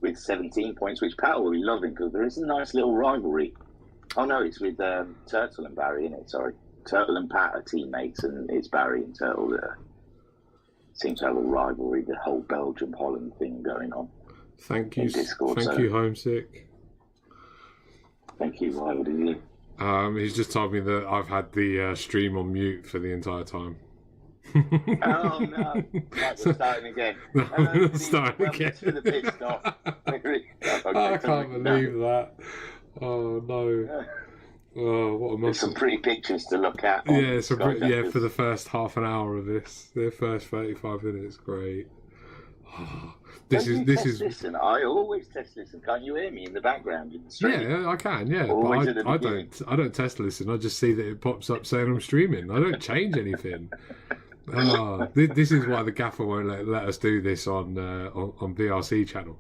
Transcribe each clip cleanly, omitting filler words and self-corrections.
with 17 points, which Pat will be loving because there is a nice little rivalry. Oh no, it's with Turtle and Barry, isn't it? Sorry, Turtle and Pat are teammates, and it's Barry and Turtle that seems to have a rivalry. The whole Belgium-Holland thing going on. Thank you, Discord, thank you, Homesick. Thank you. Why would you? He's just told me that I've had the stream on mute for the entire time. Oh no! Right, we're starting again. No, starting again. For the pit stop. I can't believe that. Oh no! Oh, what a There's muscle! some pretty pictures to look at. Yeah, for the first half an hour of this, the first 35 minutes, great. Oh, this is. Listen, I always test listen. Can't you hear me in the background in the stream? Yeah, I can. Yeah, but I don't test listen. I just see that it pops up saying I'm streaming. I don't change anything. This is why the gaffer won't let us do this on VRC channel.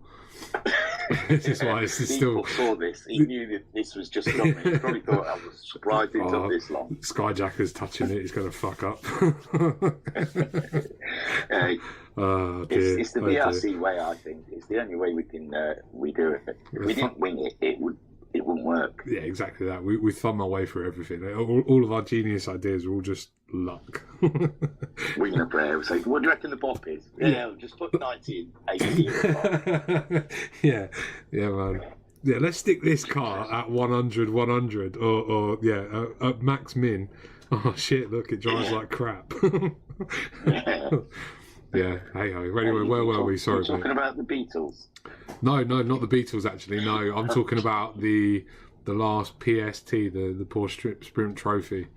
This is why it's still. People saw this. He knew that this was just coming. He probably thought I was surprised it took this long. Skyjacker's touching it. He's going to fuck up. It's the VRC way. I think it's the only way we can we do it. If we didn't wing it, it wouldn't work. Yeah, exactly that. We thumb our way through everything. All of our genius ideas are all just luck. Wing a prayer. Say, what do you reckon the bop is? Yeah, just put 90 and 80. Yeah, man. Yeah, let's stick this car at 100, or at max min. Oh shit! Look, it drives like crap. Yeah. Hey ho. Anyway, where were we? Sorry, talking mate. About the Beatles. No, not the Beatles. Actually, no. I'm talking about the last PST, the Porsche Sprint Trophy.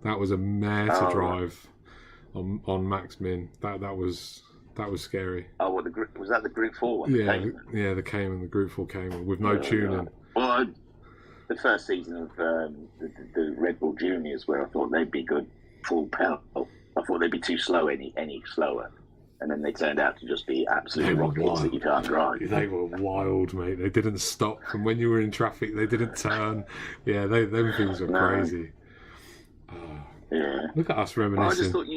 That was a mare to drive on max min. That was scary. Oh, what was that? The Group 4 one? The Cayman, the Group 4 Cayman with no tuning. Well, the first season of the Red Bull Juniors, where I thought they'd be good full pedal. I thought they'd be too slow any slower. And then they turned out to just be absolute rockets that you can't drive. They were wild, mate. They didn't stop. And when you were in traffic, they didn't turn. Yeah, them things were crazy. Yeah. Look at us reminiscing. I just thought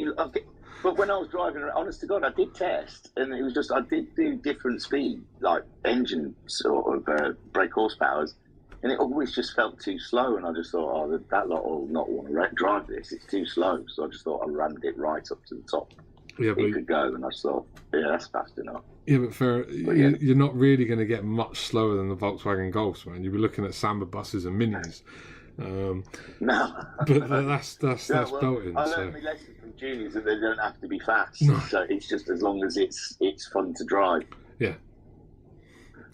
but when I was driving, honest to God, I did test. And it was just, I did do different speed, like engine sort of brake horsepowers. And it always just felt too slow. And I just thought, that lot will not want to drive this. It's too slow. So I just thought I rammed it right up to the top. Yeah, but could go, and I thought, that's fast enough. Yeah, but you're not really going to get much slower than the Volkswagen Golfs, man. You'll be looking at Samba buses and Minis. No, but that's belting. I learned my lesson from juniors that they don't have to be fast. No. So it's just as long as it's fun to drive. Yeah.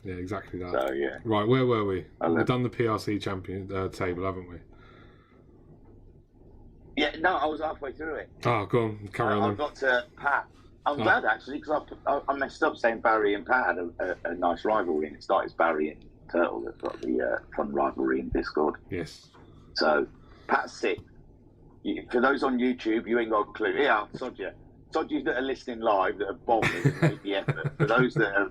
Yeah, exactly that. So yeah. Right, where were we? We've done the PRC champion table, haven't we? Yeah, no, I was halfway through it. Oh, go on, carry on. I got to Pat. I'm glad, actually, because I messed up saying Barry and Pat had a nice rivalry, and it started as Barry and Turtle. They've got the fun rivalry in Discord. Yes. So, Pat's sick. For those on YouTube, you ain't got a clue. Yeah, sod you. Sod you that are listening live, that are bothered and make the effort. For those that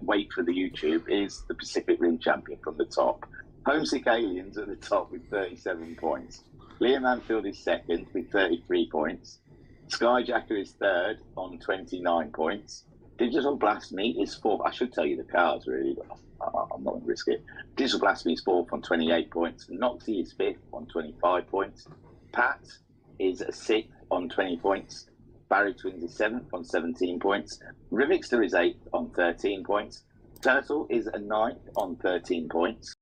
wait for the YouTube, is the Pacific Rim champion from the top. Homesick Aliens at the top with 37 points. Liam Anfield is second with 33 points. Skyjacker is third on 29 points. Digital Blast Me is fourth. I should tell you the cars, really, but I'm not going to risk it. Digital Blast Me is fourth on 28 points. Noxie is fifth on 25 points. Pat is sixth on 20 points. Barry Twins is seventh on 17 points. Rivixter is eighth on 13 points. Turtle is a ninth on 13 points.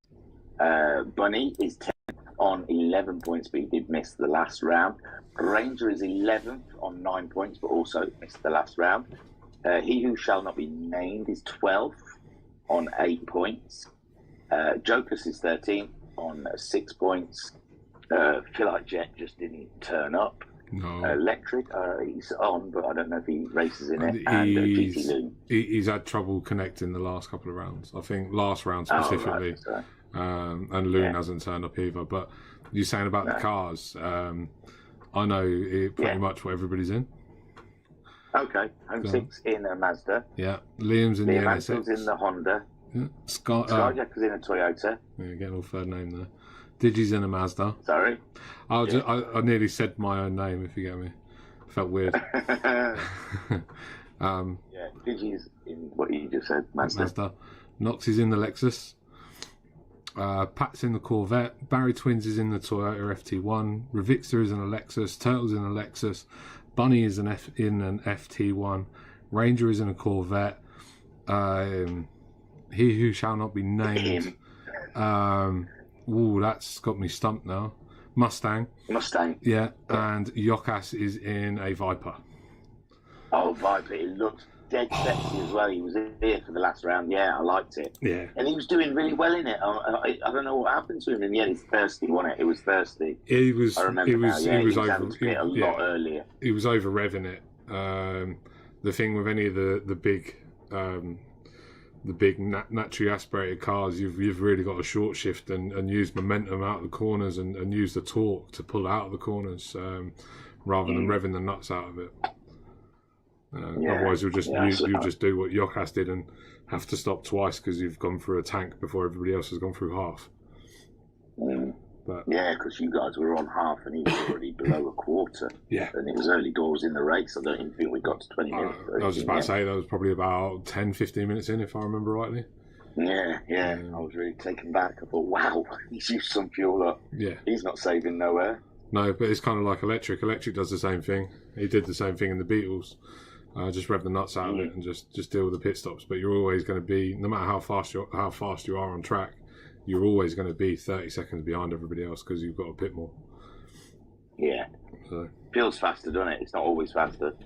Bunny is 10th on 11 points, but he did miss the last round. Ranger is 11th on 9 points, but also missed the last round. He Who Shall Not Be Named is 12th on 8 points. Jocus is 13th on 6 points. Feel Like Jet just didn't turn up. No. Electric, he's on, but I don't know if he races in it. And GT Loon. He's had trouble connecting the last couple of rounds. I think last round specifically. Oh, right, and Loon hasn't turned up either. But you're saying about the cars. I know pretty much what everybody's in. Okay, Homesick's in a Mazda. Yeah, Liam's in the NSX. in the Honda. Yeah. Skyjacker's in a Toyota. Yeah, getting all third name there. Digi's in a Mazda. Sorry? I nearly said my own name, if you get me. Felt weird. Yeah, Digi's in what you just said, Mazda. Knox is in the Lexus. Pat's in the Corvette. Barry Twins is in the Toyota FT1. Ravixter is in a Lexus. Turtle's in a Lexus. Bunny is in an FT1. Ranger is in a Corvette. He who shall not be named. That's got me stumped now. Mustang. Yeah, and Yokas is in a Viper. Oh, Viper! It looked dead sexy as well. He was here for the last round. Yeah, I liked it. Yeah, and he was doing really well in it. I don't know what happened to him in the end. He's thirsty, wasn't it? It was thirsty. He was. I remember now. Yeah, he was over a lot earlier. He was over revving it. The thing with any of the big naturally aspirated cars, you've really got to short shift and use momentum out of the corners and use the torque to pull out of the corners rather than revving the nuts out of it. Otherwise, you'll just do what Yokas did and have to stop twice because you've gone through a tank before everybody else has gone through half. But because you guys were on half and he was already below a quarter. Yeah, and it was early doors in the race. I don't even think we got to 20 minutes. I was just about to say that was probably about 10-15 minutes in, if I remember rightly. Yeah. I was really taken back. I thought, wow, he's used some fuel up. Yeah, he's not saving nowhere. No, but it's kind of like electric. Electric does the same thing. He did the same thing in the Beatles. Just rev the nuts out of it and just deal with the pit stops. But you're always going to be, no matter how fast you are on track, you're always going to be 30 seconds behind everybody else because you've got to pit more. Yeah. So feels faster, doesn't it? It's not always faster.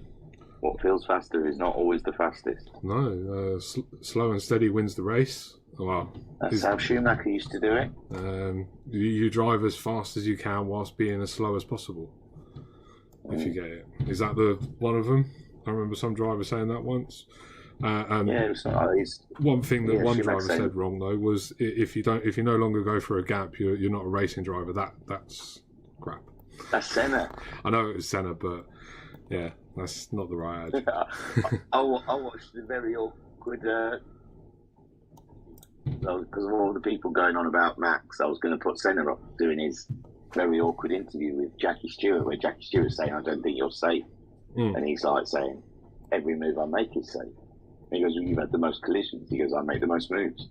What feels faster is not always the fastest. No, slow and steady wins the race. Well, that's how Schumacher used to do it. You drive as fast as you can whilst being as slow as possible. If you get it, is that the one of them? I remember some driver saying that once. One thing that one driver said wrong though was if you no longer go for a gap, you're not a racing driver. That's crap. That's Senna. I know it was Senna, but yeah, that's not the right ad. I watched the very awkward because of all the people going on about Max. I was going to put Senna up doing his very awkward interview with Jackie Stewart, where Jackie Stewart's saying, "I don't think you're safe," and he's like saying, "Every move I make is safe." He goes, well, "You've had the most collisions." He goes, "I make the most moves."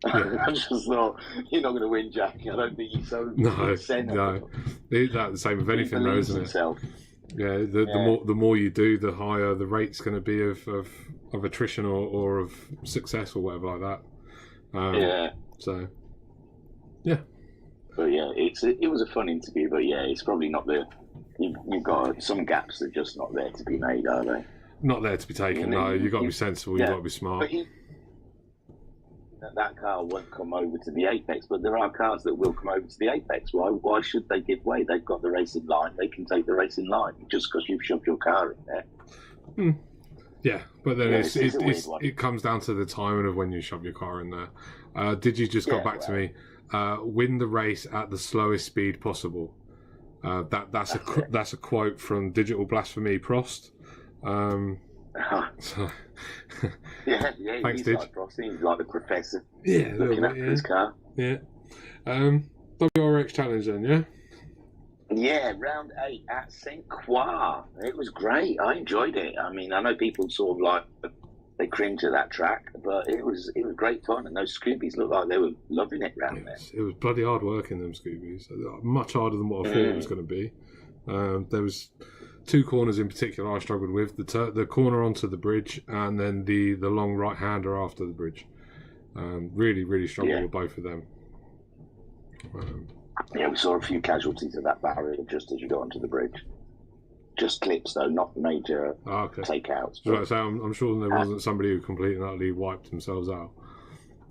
I just thought, you're not going to win, Jack. I don't think he's so. No. That's the same with anything, though, isn't himself. it? Yeah. The more you do, the higher the rate's going to be of attrition or of success or whatever like that. So, yeah. But yeah, it was a fun interview. But yeah, it's probably not you've got some gaps that are just not there to be made, are they? Not there to be taken. No, you've got to be sensible. You've got to be smart. That car won't come over to the apex, but there are cars that will come over to the apex. Why should they give way? They've got the racing line. They can take the racing line just because you've shoved your car in there. Yeah, but then it comes down to the timing of when you shove your car in there. Did you just got back to me? Win the race at the slowest speed possible. That's a quote from Digital Blasphemy Prost. So, yeah. Thanks, he's like Prost. He's like the professor. Yeah, looking after his car. Yeah. WRX Challenge then, yeah. Yeah, round 8 at St. Croix. It was great. I enjoyed it. I mean, I know people sort of like they cringe at that track, but it was great fun. And those Scoobies looked like they were loving it round there. It was bloody hard work in them Scoobies. Much harder than what I thought it was going to be. There was 2 corners in particular I struggled with: the corner onto the bridge, and then the long right hander after the bridge. Really struggled with both of them. Yeah, we saw a few casualties of that barrier just as you got onto the bridge. Just clips though, not major takeouts. So I'm sure there wasn't somebody who completely and utterly wiped themselves out.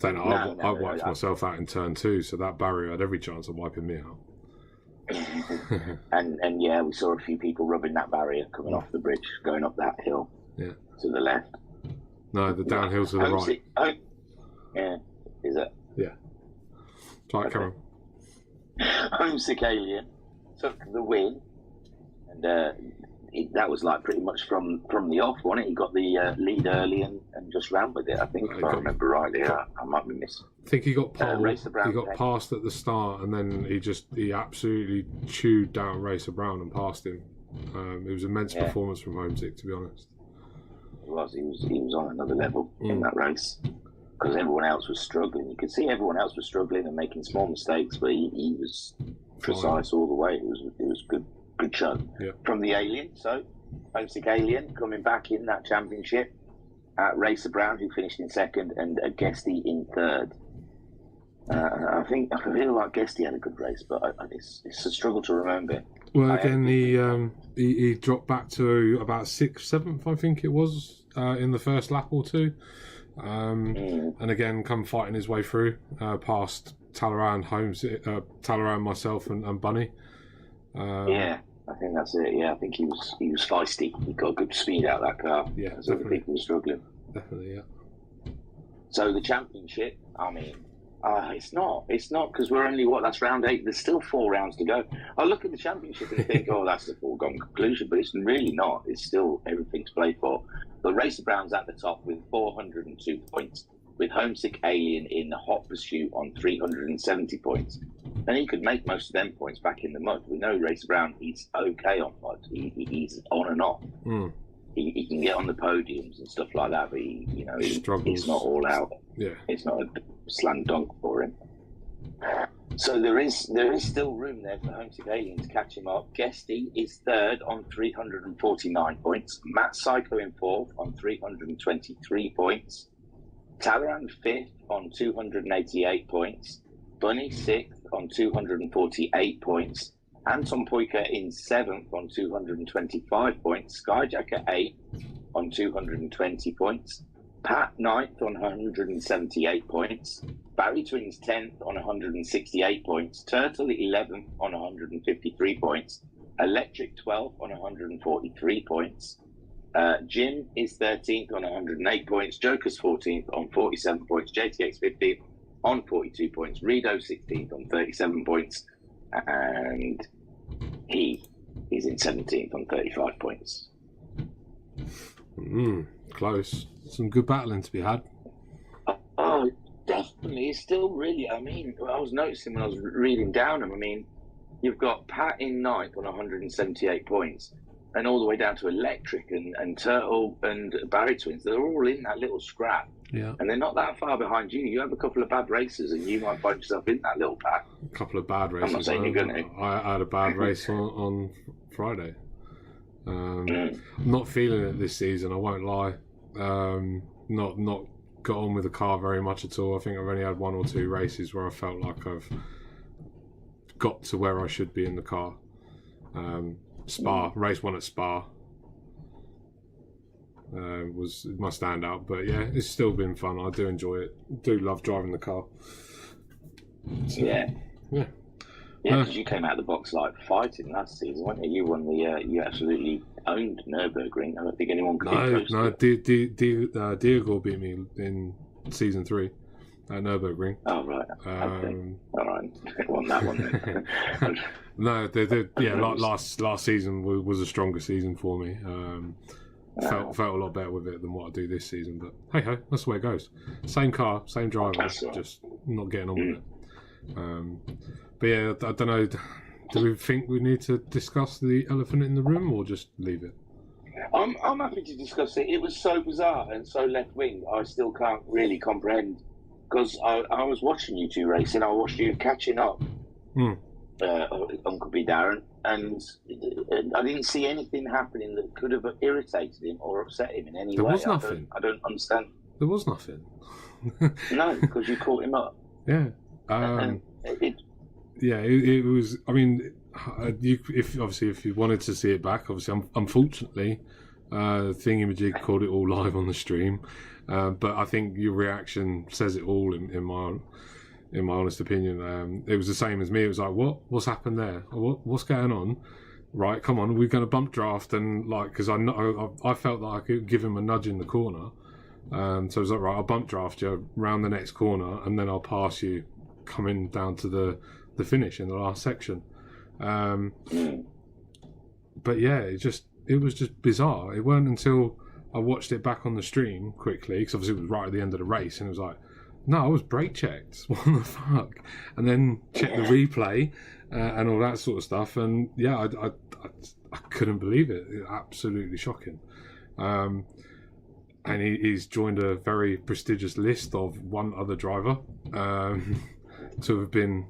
Saying I wiped myself out in turn 2, so that barrier had every chance of wiping me out. and yeah, we saw a few people rubbing that barrier coming off the bridge, going up that hill to the left. No, the downhill to the right. Yeah, is it? Yeah. Right, come on. Homesick Alien took the win, and that was like pretty much from the off, wasn't it? He got the lead early and just ran with it. I think if I remember rightly, I might be missing. I think he got passed at the start, and then he absolutely chewed down Racer Brown and passed him. It was an immense performance from Homesick, to be honest. It was. He was on another level in that race. because everyone else was struggling. You could see everyone else was struggling and making small mistakes, but he was precise all the way. It was good show from the Alien. So, Homesick Alien coming back in that championship. Racer Brown, who finished in second, and Guesty in third. I feel like Guesty had a good race, but it's a struggle to remember. Well, again, he dropped back to about 6th, 7th, I think it was, in the first lap or two. And again, come fighting his way through, past Talleyrand, Talleyrand, myself, and Bunny. Yeah, I think that's it. Yeah, I think he was feisty. He got good speed out of that car. Yeah, so other people were struggling. Definitely, yeah. So the championship, I mean, it's not because we're only that's round 8. There's still 4 rounds to go. I look at the championship and think, oh, that's a foregone conclusion, but it's really not. It's still everything to play for. The Racer Brown's at the top with 402 points, with Homesick Alien in the hot pursuit on 370 points. And he could make most of them points back in the mud. We know Racer Brown, he's okay on mud. He's on and off. He can get on the podiums and stuff like that, but he's not all out. Yeah, it's not a slam dunk for him. So there is still room there for Homesick Alien to catch him up. Guesty is third on 349 points. Matt Psycho in fourth on 323 points. Talleyrand fifth on 288 points. Bunny sixth on 248 points. Anton Poyker in seventh on 225 points. Skyjacker eighth on 220 points. Pat ninth on 178 points. Barry Twins 10th on 168 points. Turtle 11th on 153 points. Electric 12th on 143 points. Jim is 13th on 108 points. Joker's 14th on 47 points. JTX 15th on 42 points. Rido 16th on 37 points. And he is in 17th on 35 points. Close. Some good battling to be had. Oh, definitely. It's still really, I was noticing when I was reading down them, you've got Pat in 9th on 178 points, and all the way down to Electric and Turtle and Barry Twins. They're all in that little scrap. Yeah. And they're not that far behind you. You have a couple of bad races and you might find yourself in that little pack. A couple of bad races. I'm not saying you're going to. I had a bad race on Friday. Not feeling it this season, I won't lie. Not got on with the car very much at all. I think I've only had 1 or 2 races where I felt like I've got to where I should be in the car. Race 1 at Spa was my standout, but yeah, it's still been fun. I do enjoy it. Do love driving the car. So, yeah, because you came out of the box like fighting last season, weren't you? You won the you absolutely owned Nürburgring. I don't think anyone could. No, Diego beat me in season 3 at Nürburgring. Oh right, okay. All right, I won that one then. No, last season was a stronger season for me. Felt a lot better with it than what I do this season, but hey ho, that's the way it goes. Same car, same driver, just not getting on with it. But yeah, I don't know. Do we think we need to discuss the elephant in the room, or just leave it? I'm happy to discuss it. It was so bizarre and so left wing. I still can't really comprehend, because I was watching you two racing. I watched you catching up, Uncle B Darren, and I didn't see anything happening that could have irritated him or upset him in any way. There was nothing. I don't understand. There was nothing. No, because you caught him up. Yeah. It was. If you wanted to see it back, obviously, unfortunately, Thingamajig called it all live on the stream. But I think your reaction says it all in my honest opinion. It was the same as me. It was like, what's happened there? What's going on? Right, come on, we're going to bump draft, and because I felt that I could give him a nudge in the corner. So I was like, right, I'll bump draft you round the next corner, and then I'll pass you coming down to the finish in the last section. But yeah, it was just bizarre. It weren't until I watched it back on the stream quickly, because obviously it was right at the end of the race, and it was like, no, I was brake checked. What the fuck? And then checked the replay and all that sort of stuff, and yeah, I couldn't believe it. Absolutely shocking. and he's joined a very prestigious list of one other driver to have been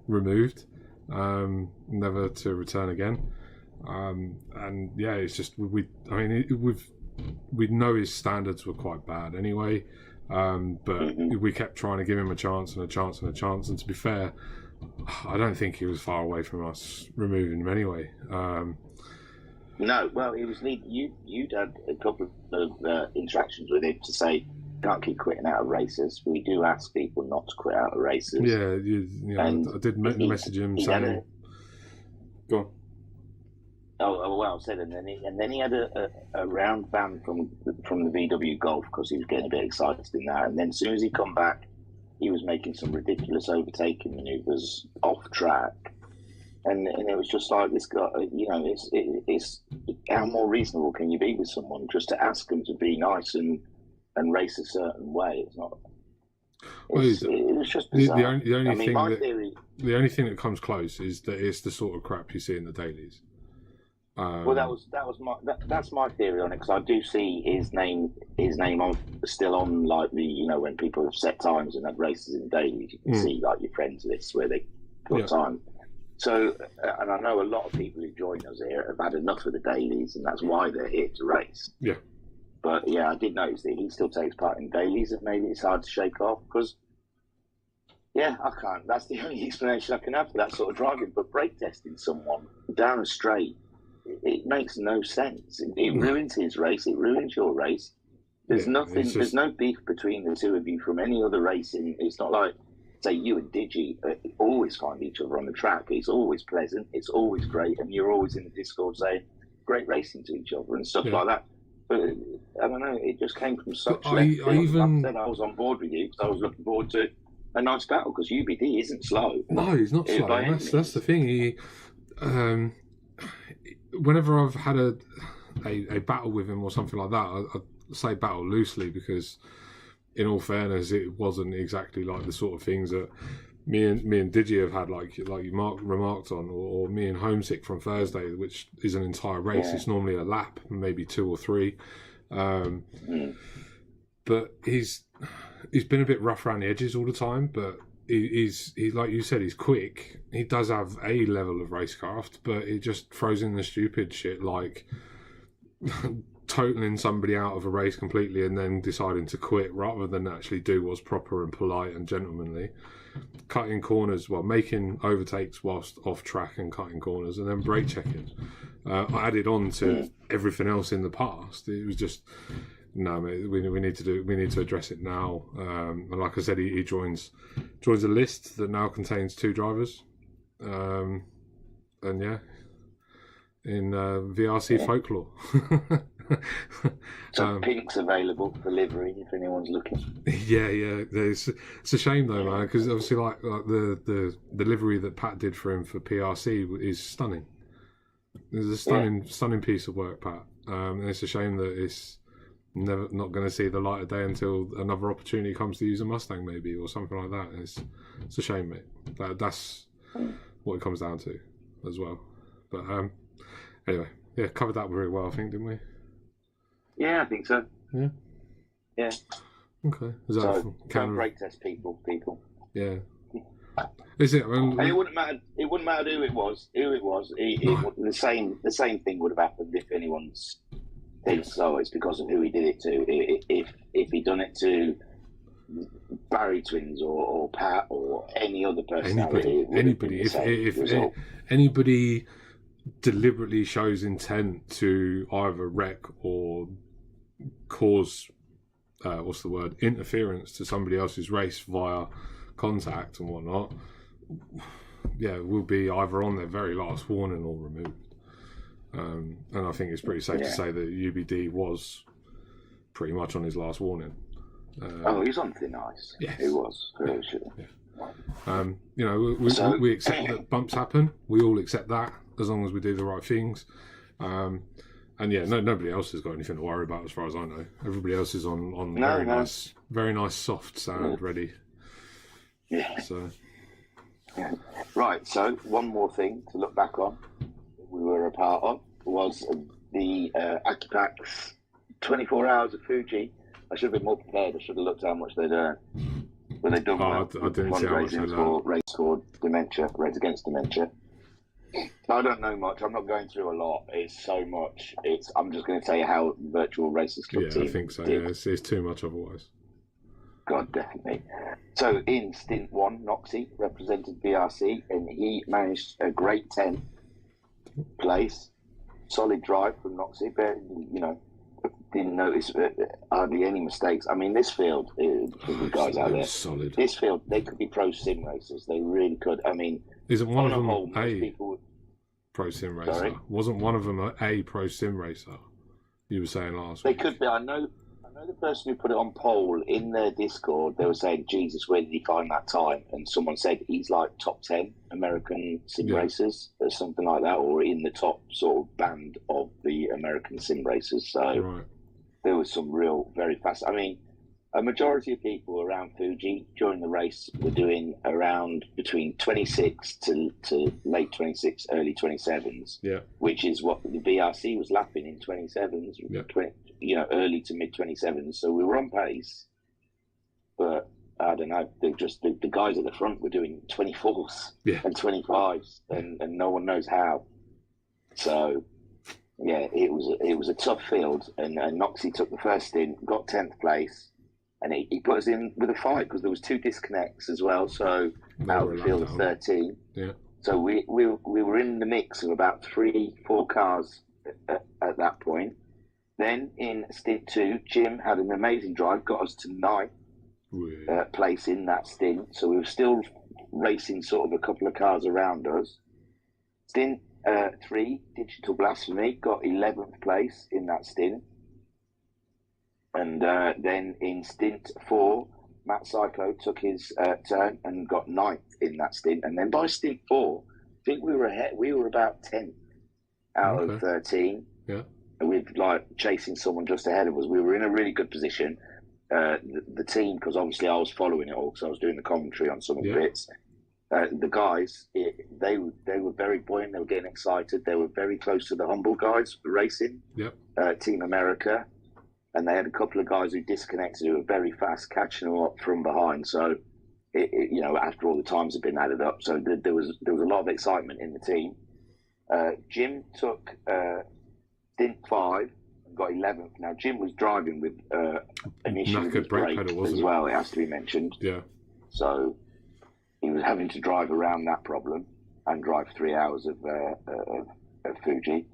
removed, never to return again. And yeah, it's just we know his standards were quite bad anyway, but we kept trying to give him a chance and a chance and a chance. And to be fair, I don't think he was far away from us removing him anyway. No, well, it was you'd had a couple of interactions with him to say, can't keep quitting out of races. We do ask people not to quit out of races. Yeah, I did message him saying, go on. Oh, well said. And then he had a round ban from the VW Golf because he was getting a bit excited in that. And then as soon as he come back, he was making some ridiculous overtaking manoeuvres off track. And it was just like, this guy, it's how more reasonable can you be with someone just to ask them to be nice and race a certain way? It's not. It was just bizarre. The only thing that comes close is that it's the sort of crap you see in the dailies. Well, that's my theory on it, because I do see his name still on, like, when people have set times and have races in dailies, you can see like your friends lists where they put time. So, and I know a lot of people who join us here have had enough of the dailies, and that's why they're here to race. Yeah. But yeah, I did notice that he still takes part in dailies, and maybe it's hard to shake off because, yeah, I can't. That's the only explanation I can have for that sort of driving. But brake testing someone down a straight, it makes no sense. It ruins his race. It ruins your race. There's nothing. There's no beef between the two of you from any other racing. It's not like, say, you and Digi always find each other on the track. It's always pleasant. It's always great, and you're always in the Discord saying great racing to each other and stuff like that. But I don't know. It just came from such left field. Like I said, I was on board with you because I was looking forward to a nice battle because UBD isn't slow. No, he's not slow. That's the thing. Whenever I've had a battle with him or something like that, I say battle loosely because, in all fairness, it wasn't exactly like the sort of things that me and Digi have had, like you remarked on, or me and Homesick from Thursday, which is an entire race. It's normally a lap, maybe 2 or 3. But he's been a bit rough around the edges all the time. But he's like you said, he's quick. He does have a level of racecraft, but it just throws in the stupid shit like totaling somebody out of a race completely and then deciding to quit rather than actually do what's proper and polite and gentlemanly. Cutting corners, making overtakes whilst off track and cutting corners, and then brake checking. Added on to everything else in the past. It was just no, mate, we need to address it now. And like I said, he joins a list that now contains 2 drivers. And yeah, in VRC folklore. So Pink's available for livery if anyone's looking. Yeah. It's a shame though, man, because obviously like the livery that Pat did for him for PRC is stunning. It's a stunning piece of work, Pat. And it's a shame that it's not going to see the light of day until another opportunity comes to use a Mustang, maybe, or something like that. It's a shame, mate. That's what it comes down to, as well. But anyway, yeah, covered that very well, I think, didn't we? Yeah, I think so. Yeah. Okay. Is that so don't brake test people. Yeah. Is it? And it wouldn't matter. It wouldn't matter who it was. The same thing would have happened if anyone's thinks, it's because of who he did it to. If he'd done it to Barry Twins or Pat or any other personality, anybody. If anybody deliberately shows intent to either wreck or cause interference to somebody else's race via contact and whatnot, will be either on their very last warning or removed. And I think it's pretty safe to say that UBD was pretty much on his last warning. He's on thin ice. Yes. He was, for sure. Yeah. We accept that bumps happen. We all accept that as long as we do the right things. Nobody else has got anything to worry about as far as I know. Everybody else is on very nice soft sand ready. Yeah. So. Yeah. Right. So one more thing to look back on we were a part of was the Akipax 24 hours of Fuji. I should have been more prepared. I should have looked how much they'd earned. But they'd done well. I didn't see how much they for Race for Dementia, Race Against Dementia. I don't know much. I'm not going through a lot. It's so much. I'm just going to tell you how Virtual Racers Club team I think so. Yeah, it's too much otherwise. God, definitely. So in stint 1, Noxie represented VRC, and he managed a great 10th place. Solid drive from Noxie, but didn't notice hardly any mistakes. I mean, this field, for the guys out there, solid. This field, they could be pro sim racers. They really could. I mean, isn't one of them a pro sim racer? Sorry? Wasn't one of them a pro sim racer? You were saying last week. They could be. I know the person who put it on poll in their Discord. They were saying, "Jesus, where did he find that time?" And someone said he's like top 10 American sim racers, or something like that, or in the top sort of band of the American sim racers. So there was some real very fast. I mean, a majority of people around Fuji during the race were doing around between 26 to late 26, early 27s. Yeah, which is what the VRC was lapping in 27s. Yeah. Early to mid 27s. So we were on pace, but I don't know. They just the guys at the front were doing 24s and 25s, and no one knows how. So yeah, it was a tough field, and Noxie took the first stint, got 10th place, and he put us in with a fight because there was 2 disconnects as well. So out of the field of 13. Yeah. So we were in the mix of about 3-4 cars at that point. Then in stint 2, Jim had an amazing drive, got us to 9th place in that stint. So we were still racing sort of a couple of cars around us. Stint 3, Digital Blasphemy, got 11th place in that stint. And then in stint 4, Matt Psycho took his turn and got 9th in that stint. And then by stint 4, I think we were ahead. We were about 10th out of 13. Yeah. With like chasing someone just ahead of us. We were in a really good position. The team, because obviously I was following it all, because I was doing the commentary on some of the bits. The guys, they were very buoyant. They were getting excited. They were very close to the Humble guys racing. Yep. Team America, and they had a couple of guys who disconnected who were very fast, catching them up from behind. So, after all the times had been added up, so there was a lot of excitement in the team. Jim took stint 5 and got 11th. Now Jim was driving with an issue with his brake as well. It has to be mentioned. Yeah. So he was having to drive around that problem and drive 3 hours of Fuji.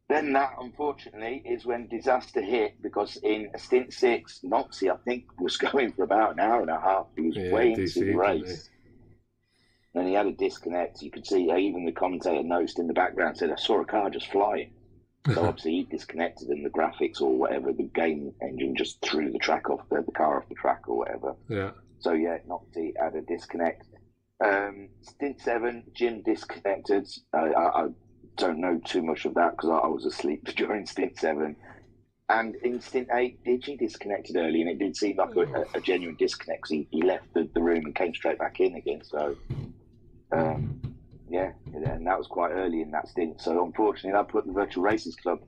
Then that, unfortunately, is when disaster hit, because in stint 6, Noxie, I think, was going for about an hour and a half. He was way into the race. And he had a disconnect. You could see, even the commentator noticed in the background, said, "I saw a car just flying." So obviously he disconnected, and the graphics or whatever, the game engine just threw the track off the car off the track or whatever. Yeah. So yeah, Noxie had a disconnect. Stint 7, Jim disconnected. I don't know too much of that because I was asleep during stint 7. And in stint 8, Digi disconnected early, and it did seem like a genuine disconnect because he left the room and came straight back in again. So yeah, and that was quite early in that stint. So unfortunately, that put the Virtual Racers Club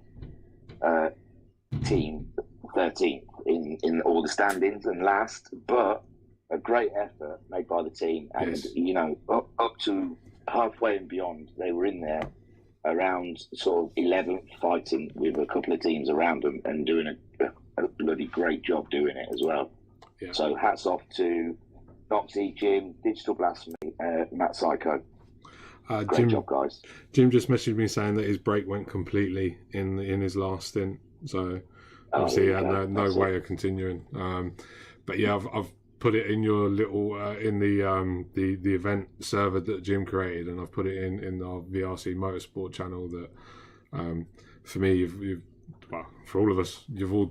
team 13th in all the standings and last. But a great effort made by the team, and up to halfway and beyond, they were in there around sort of 11th, fighting with a couple of teams around them and doing a bloody great job doing it as well. Yeah. So hats off to Noxie, Jim, Digital Blasphemy, Matt Psycho. Great job, guys. Jim just messaged me saying that his brake went completely in his last stint, so obviously he had no way of continuing. But yeah, I've put it in your little in the event server that Jim created, and I've put it in our VRC Motorsport channel. That for me, you've for all of us,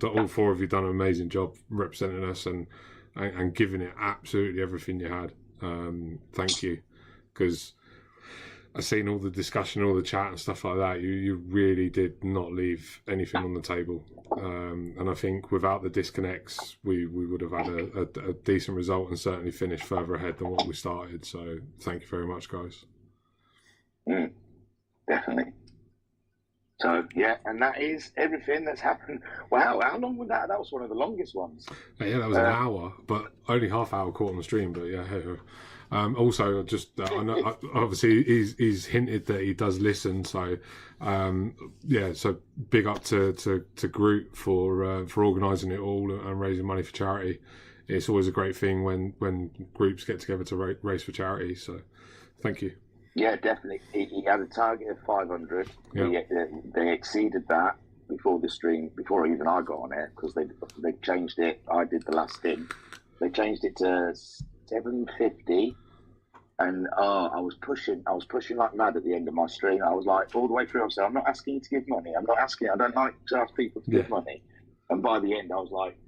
all 4 of you done an amazing job representing us and giving it absolutely everything you had. Thank you, because I've seen all the discussion, all the chat and stuff like that. You really did not leave anything on the table. And I think without the disconnects, we would have had a decent result and certainly finished further ahead than what we started. So thank you very much, guys. Definitely. So, yeah, and that is everything that's happened. Wow, how long was that? That was one of the longest ones. Yeah, that was an hour, but only half hour caught on the stream. But yeah, hey, also, just I know, obviously he's hinted that he does listen. So yeah, so big up to Groot for organising it all and raising money for charity. It's always a great thing when groups get together to race for charity. So thank you. Yeah, definitely. He had a target of 500. Yeah. They exceeded that before the stream, before even I got on it, because they changed it. I did the last thing. They changed it to 750, and I was pushing like mad at the end of my stream. I was like, all the way through, I was saying, I'm not asking you to give money. I'm not asking. I don't like to ask people to give money. And by the end, I was like,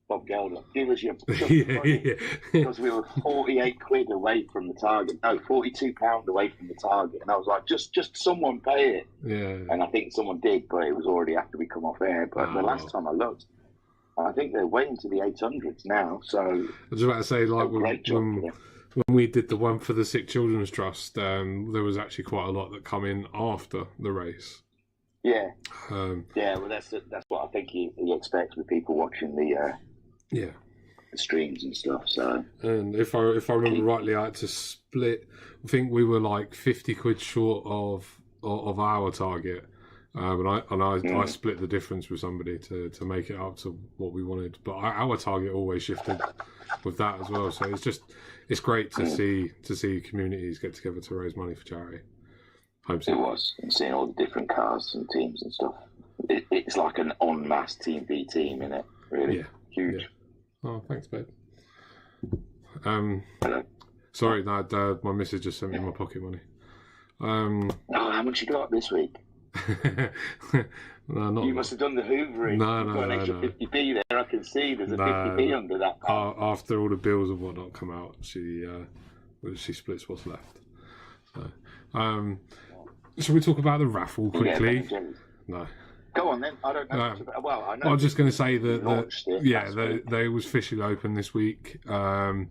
Bob Gelder, give us your money. Because we were 48 quid away from the target. No, £42 away from the target. And I was like, just someone pay it. Yeah. And I think someone did, but it was already after we come off air. But the last time I looked, I think they're way into the 800s now. So I was about to say, like, when we did the one for the Sick Children's Trust, there was actually quite a lot that come in after the race. Yeah. Well, that's what I think he expects with people watching the streams and stuff. So, and if I remember rightly, I had to split. I think we were like 50 quid short of our target, and I split the difference with somebody to make it up to what we wanted. But our target always shifted with that as well. So it's great to see communities get together to raise money for charity. It was, and seeing all the different cars and teams and stuff. It's like an en masse team v team, isn't it? Really, huge. Yeah. Oh, thanks, babe. Sorry, no, my missus just sent me my pocket money. How much you got this week? No, you must have done the hoovering. No. You've got an extra 50p there. I can see there's a 50p under that. After all the bills and whatnot come out, she splits what's left. So, shall we talk about the raffle quickly? No. Go on then. I don't know. Well, I know. I was just going to say that they was officially open this week. The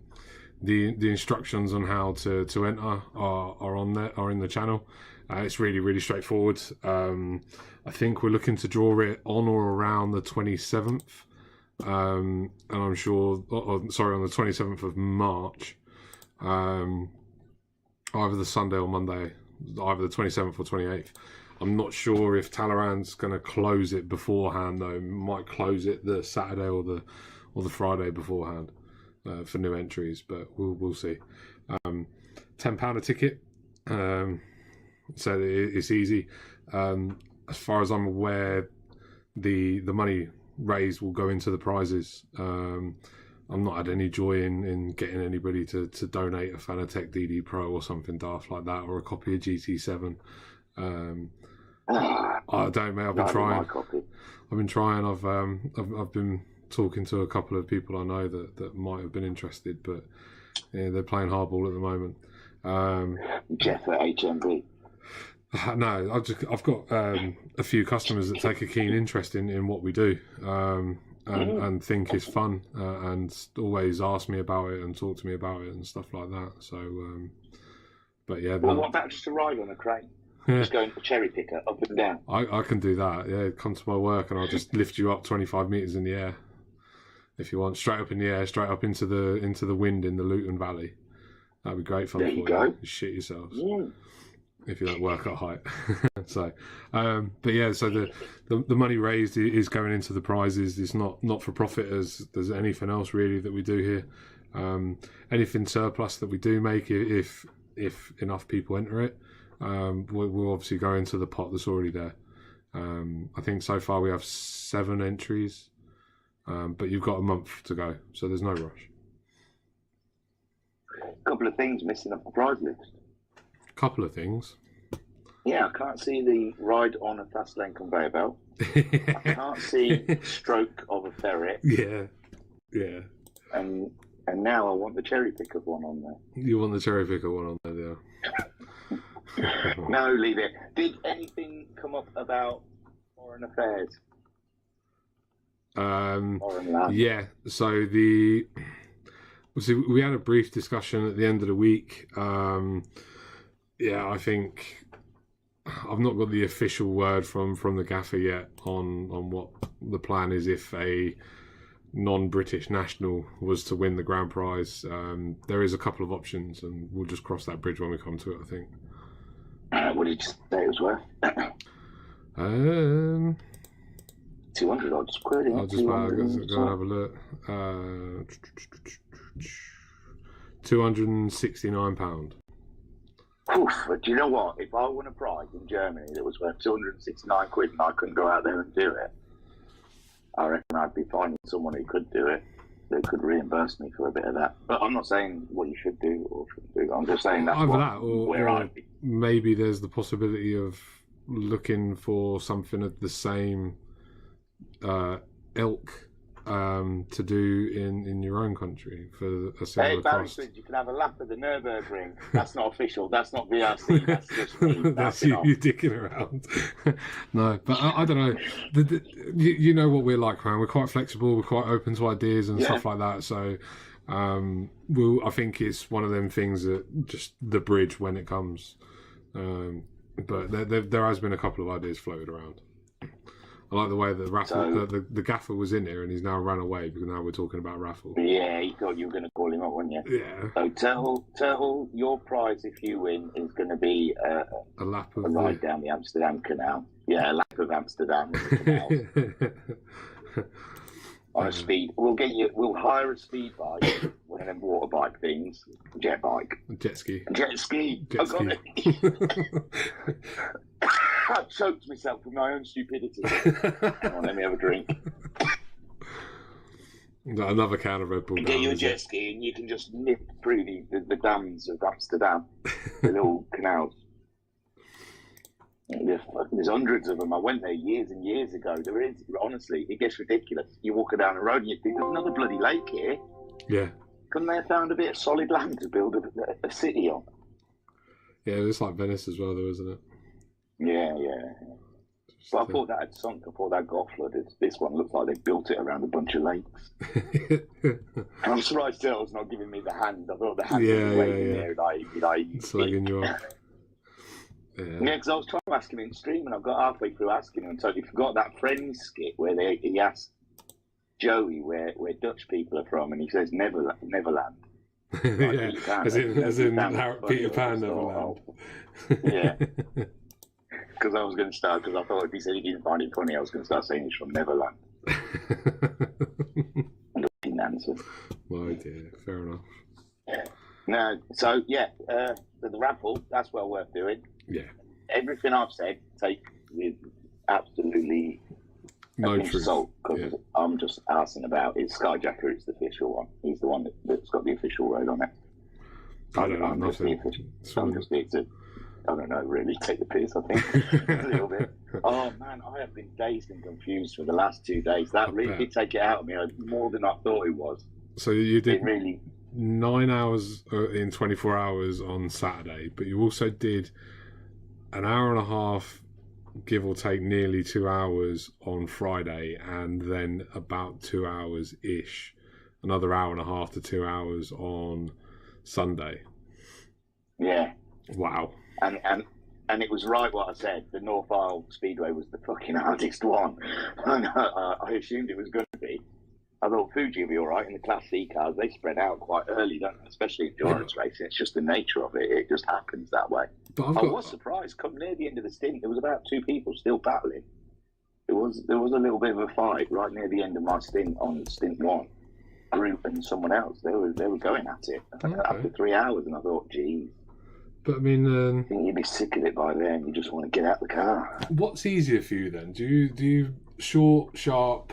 instructions on how to enter are in the channel. It's really, really straightforward. I think we're looking to draw it on or around the 27th, and I'm sure. On the 27th of March, either the Sunday or Monday, either the 27th or 28th. I'm not sure if Talleyrand's going to close it beforehand, though. Might close it the Saturday or the Friday beforehand for new entries, but we'll see. £10 a ticket, so it's easy. As far as I'm aware, the money raised will go into the prizes. I'm not had any joy in getting anybody to donate a Fanatec DD Pro or something daft like that, or a copy of GT7. I don't, mate. I've been trying. I've been talking to a couple of people I know that might have been interested, but they're playing hardball at the moment. Jeff at HMV. No, I've got a few customers that take a keen interest in what we do, and think it's fun, and always ask me about it and talk to me about it and stuff like that. So, but yeah. Well, what about just to ride on a crane? Just going for cherry picker up and down. I can do that. Yeah, come to my work and I'll just lift you up 25 meters in the air, if you want, straight up in the air, straight up into the wind in the Luton Valley. That'd be great fun. There you go. You shit yourselves if you don't work at height. So, but yeah, so the money raised is going into the prizes. It's not for profit as there's anything else really that we do here. Anything surplus that we do make, if enough people enter it, we'll obviously go into the pot that's already there. I think so far we have 7 entries, but you've got a month to go, so there's no rush. A couple of things missing off the prize list. Couple of things. Yeah, I can't see the ride on a fast lane conveyor belt. I can't see stroke of a ferret. Yeah. And now I want the cherry picker one on there. You want the cherry picker one on there, yeah. No, leave it. Did anything come up about foreign affairs? Foreign land? Yeah. So we had a brief discussion at the end of the week. I think I've not got the official word from the gaffer yet on what the plan is if a non-British national was to win the grand prize. There is a couple of options, and we'll just cross that bridge when we come to it, I think. What did you say it was worth? 200 odd quid. I'll just go and have a look. £269. Oof, do you know what? If I won a prize in Germany that was worth 269 quid and I couldn't go out there and do it, I reckon I'd be finding someone who could do it, that could reimburse me for a bit of that. But I'm not saying what you should do or shouldn't do. I'm just saying that's where I'd be. Maybe there's the possibility of looking for something of the same ilk to do in your own country for a similar cost. You can have a lap of the Nürburgring. That's not official. That's not VRC. That's just me. That's you dicking around. No, but I don't know. You know what we're like, man. We're quite flexible. We're quite open to ideas and stuff like that. So I think it's one of them things that just the bridge when it comes. But there has been a couple of ideas floated around. I like the way that the gaffer was in here and he's now run away because now we're talking about raffle. Yeah, he thought you were going to call him up, weren't you? Yeah. So tell your prize if you win is going to be a lap of ride down the Amsterdam Canal. Yeah, a lap of Amsterdam on the canals. On a speed, we'll hire a speed bike, one of them water bike things, jet bike, jet ski. I got it. I choked myself with my own stupidity. Hang on, let me have a drink. Another can of Red Bull. Get you a jet ski and you can just nip through the dams of Amsterdam, the little canals. There's hundreds of them. I went there years and years ago. There is, honestly, it gets ridiculous. You're walking down the road and you think, there's another bloody lake here. Yeah. Couldn't they have found a bit of solid land to build a city on? Yeah, it's like Venice as well, though, isn't it? Yeah. But I thought that had sunk. I thought that got flooded. This one looks like they built it around a bunch of lakes. I'm surprised Turtle's not giving me the hand. I thought the hand was waving there. Slagging you off. Yeah, because I was trying to ask him in stream and I got halfway through asking him and totally forgot that Friends skit where he asked Joey where Dutch people are from and he says Neverland. Yeah, as in Peter Pan Neverland. Yeah. Because I was going to start, because I thought if he said he didn't find it funny, I was going to start saying he's from Neverland. And I didn't answer. My dear, fair enough. No, so the raffle, that's well worth doing. Yeah. Everything I've said, take with absolutely no truth. Salt, because I'm just asking about it. Skyjacker is the official one. He's the one that's got the official road on it. I don't know. I'm just here to, I don't know, really take the piss, I think, a little bit. Oh, man, I have been dazed and confused for the last 2 days. That really did take it out of me more than I thought it was. So you did it really 9 hours in 24 hours on Saturday, but you also did an hour and a half, give or take nearly 2 hours on Friday, and then about 2 hours-ish, another hour and a half to 2 hours on Sunday. Yeah. Wow. And it was right what I said. The North Isle Speedway was the fucking hardest one. And I assumed it was going to be. I thought Fuji would be all right in the Class C cars. They spread out quite early, don't they? Especially endurance racing. It's just the nature of it. It just happens that way. I was surprised. Come near the end of the stint, there was about 2 people still battling. There was a little bit of a fight right near the end of my stint on stint 1. Group and someone else. They were going at it after 3 hours, and I thought, geez. But I mean, I think you'd be sick of it by then. You just want to get out the car. What's easier for you then? Do you short, sharp,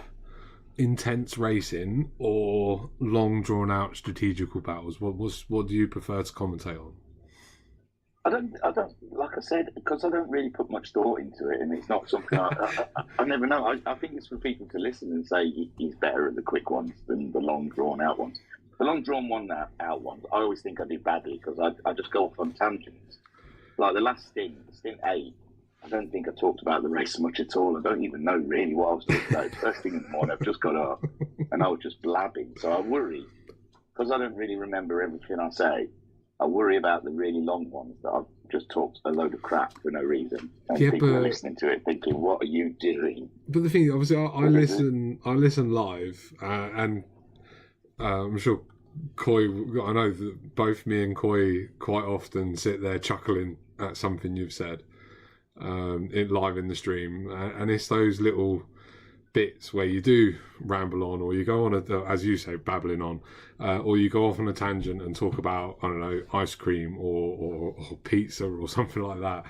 intense racing or long, drawn out strategical battles? What do you prefer to commentate on? I don't. Like I said, because I don't really put much thought into it, and it's not something I never know. I think it's for people to listen and say he's better at the quick ones than the long, drawn out ones. The long drawn out ones, I always think I do badly because I just go off on tangents. Like the last stint 8, I don't think I talked about the race much at all. I don't even know really what I was talking about. First thing in the morning, I've just got up and I was just blabbing. So I worry, because I don't really remember everything I say, I worry about the really long ones that I've just talks a load of crap for no reason, and Yeah, people but are listening to it thinking, "What are you doing?" the thing, obviously, I listen live, and I'm sure Coy. I know that both me and Coy quite often sit there chuckling at something you've said, live in the stream, and it's those little bits where you do ramble on, or you go on as you say, babbling on, or you go off on a tangent and talk about, I don't know, ice cream or pizza or something like that.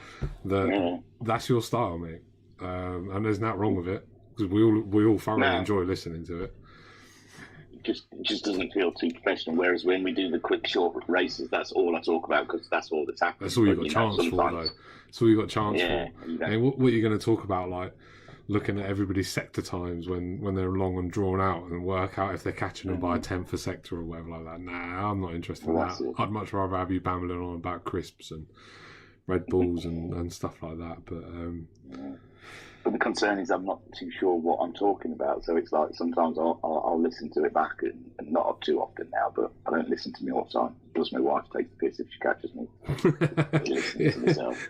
That's your style, mate, and there's nothing wrong with it, because we all thoroughly enjoy listening to it. It just doesn't feel too professional. Whereas when we do the quick short races, that's all I talk about, because that's all that's happening. That's all you've got chance for, though. That's all you've got chance for. And what are you going to talk about, like looking at everybody's sector times when they're long and drawn out, and work out if they're catching them by a tenth a sector or whatever like that? Nah, I'm not interested in that. I'd much rather have you babbling on about crisps and Red Bulls and stuff like that. But the concern is I'm not too sure what I'm talking about, so it's like sometimes I'll listen to it back, and not too often now, but I don't listen to me all the time. Plus my wife takes the piss if she catches me listening to myself.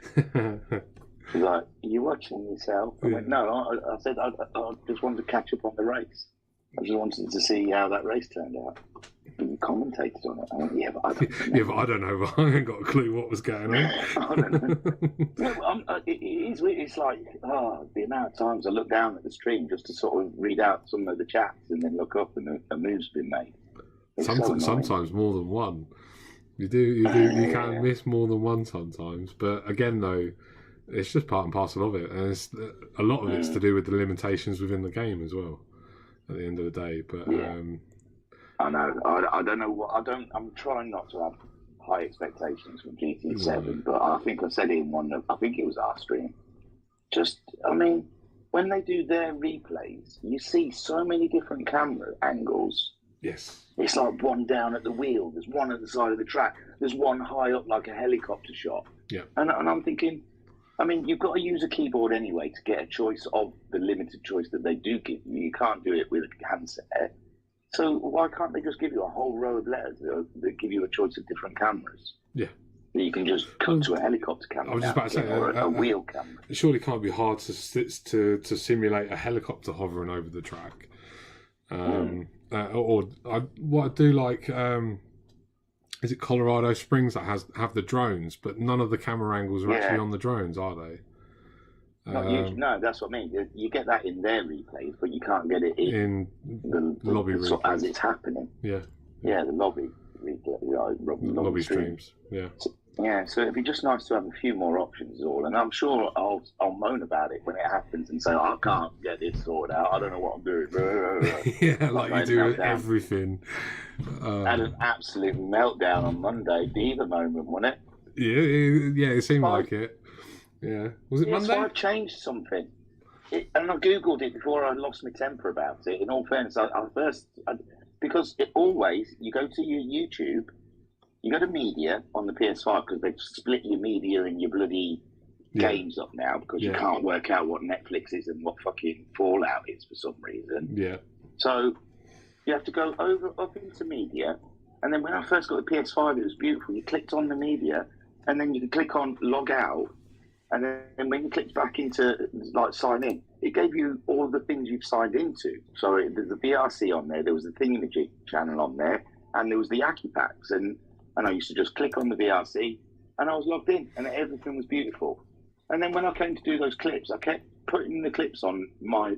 She's like, "Are you watching yourself?" I went, "No, I said I just wanted to catch up on the race. I just wanted to see how that race turned out." And you commentated on it. I went, "Yeah, but I don't know." Yeah, but I don't know. I haven't got a clue what was going on. I don't know. It is weird. It's like, the amount of times I look down at the stream just to sort of read out some of the chats, and then look up and a move's been made. Sometimes more than one. You can miss more than one sometimes. But again, though, it's just part and parcel of it, and a lot of it's to do with the limitations within the game as well. At the end of the day, but I know. I don't know what I'm trying not to have high expectations from GT7, but I think I said it in I think it was our stream. When they do their replays, you see so many different camera angles. Yes. It's like one down at the wheel. There's one at the side of the track. There's one high up like a helicopter shot. Yeah. And I'm thinking, you've got to use a keyboard anyway to get a choice of the limited choice that they do give you. You can't do it with a handset. So why can't they just give you a whole row of letters that give you a choice of different cameras? Yeah. You can just cut to a helicopter camera. I was just about to say, or a wheel camera. It surely can't be hard to simulate a helicopter hovering over the track. What I do like, is it Colorado Springs that have the drones, but none of the camera angles are actually on the drones, are they? No, that's what I mean. You get that in their replays, but you can't get it in the lobby replays as it's happening. Yeah, the lobby replay, lobby streams. So it'd be just nice to have a few more options, all. And I'm sure I'll moan about it when it happens and say, I can't get this sorted out. I don't know what I'm doing. Yeah, like you do with everything. Had an absolute meltdown on Monday. Diva moment, wasn't it? Yeah, it seemed like it. Yeah, was it Monday? So I changed something, and I googled it before I lost my temper about it. In all fairness, because you go to your YouTube, you go to media on the PS5, because they've split your media and your bloody games up now, because you can't work out what Netflix is and what fucking Fallout is for some reason. Yeah. So you have to go up into media, and then when I first got the PS5, it was beautiful. You clicked on the media, and then you can click on log out. And then when you clicked back into sign in, it gave you all the things you've signed into. So there's the VRC on there, there was the Thingamajig channel on there, and there was the Aki Packs. And I used to just click on the VRC, and I was logged in, and everything was beautiful. And then when I came to do those clips, I kept putting the clips on my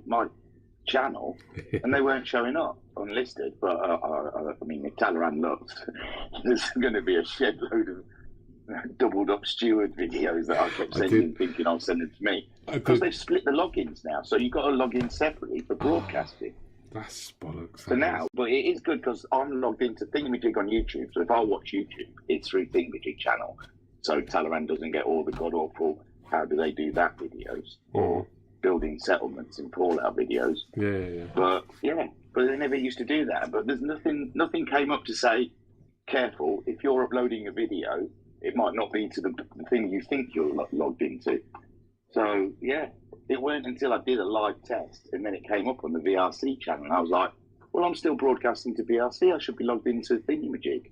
channel, and they weren't showing up unlisted. But if Talaran looks, there's going to be a shed load of doubled up steward videos that I kept sending, thinking I'll send them to me, because they've split the logins now, so you've got to log in separately for broadcasting. That's bollocks. For now, but it is good because I'm logged into Thingamajig on YouTube, so if I watch YouTube, it's through Thingamajig channel, so Talaran doesn't get all the god awful how do they do that videos, or building settlements in Fallout videos. But they never used to do that. But there's nothing came up to say, careful, if you're uploading a video, it might not be to the thing you think you're logged into. So, it weren't until I did a live test, and then it came up on the VRC channel, and I was like, well, I'm still broadcasting to VRC. I should be logged into Thingamajig.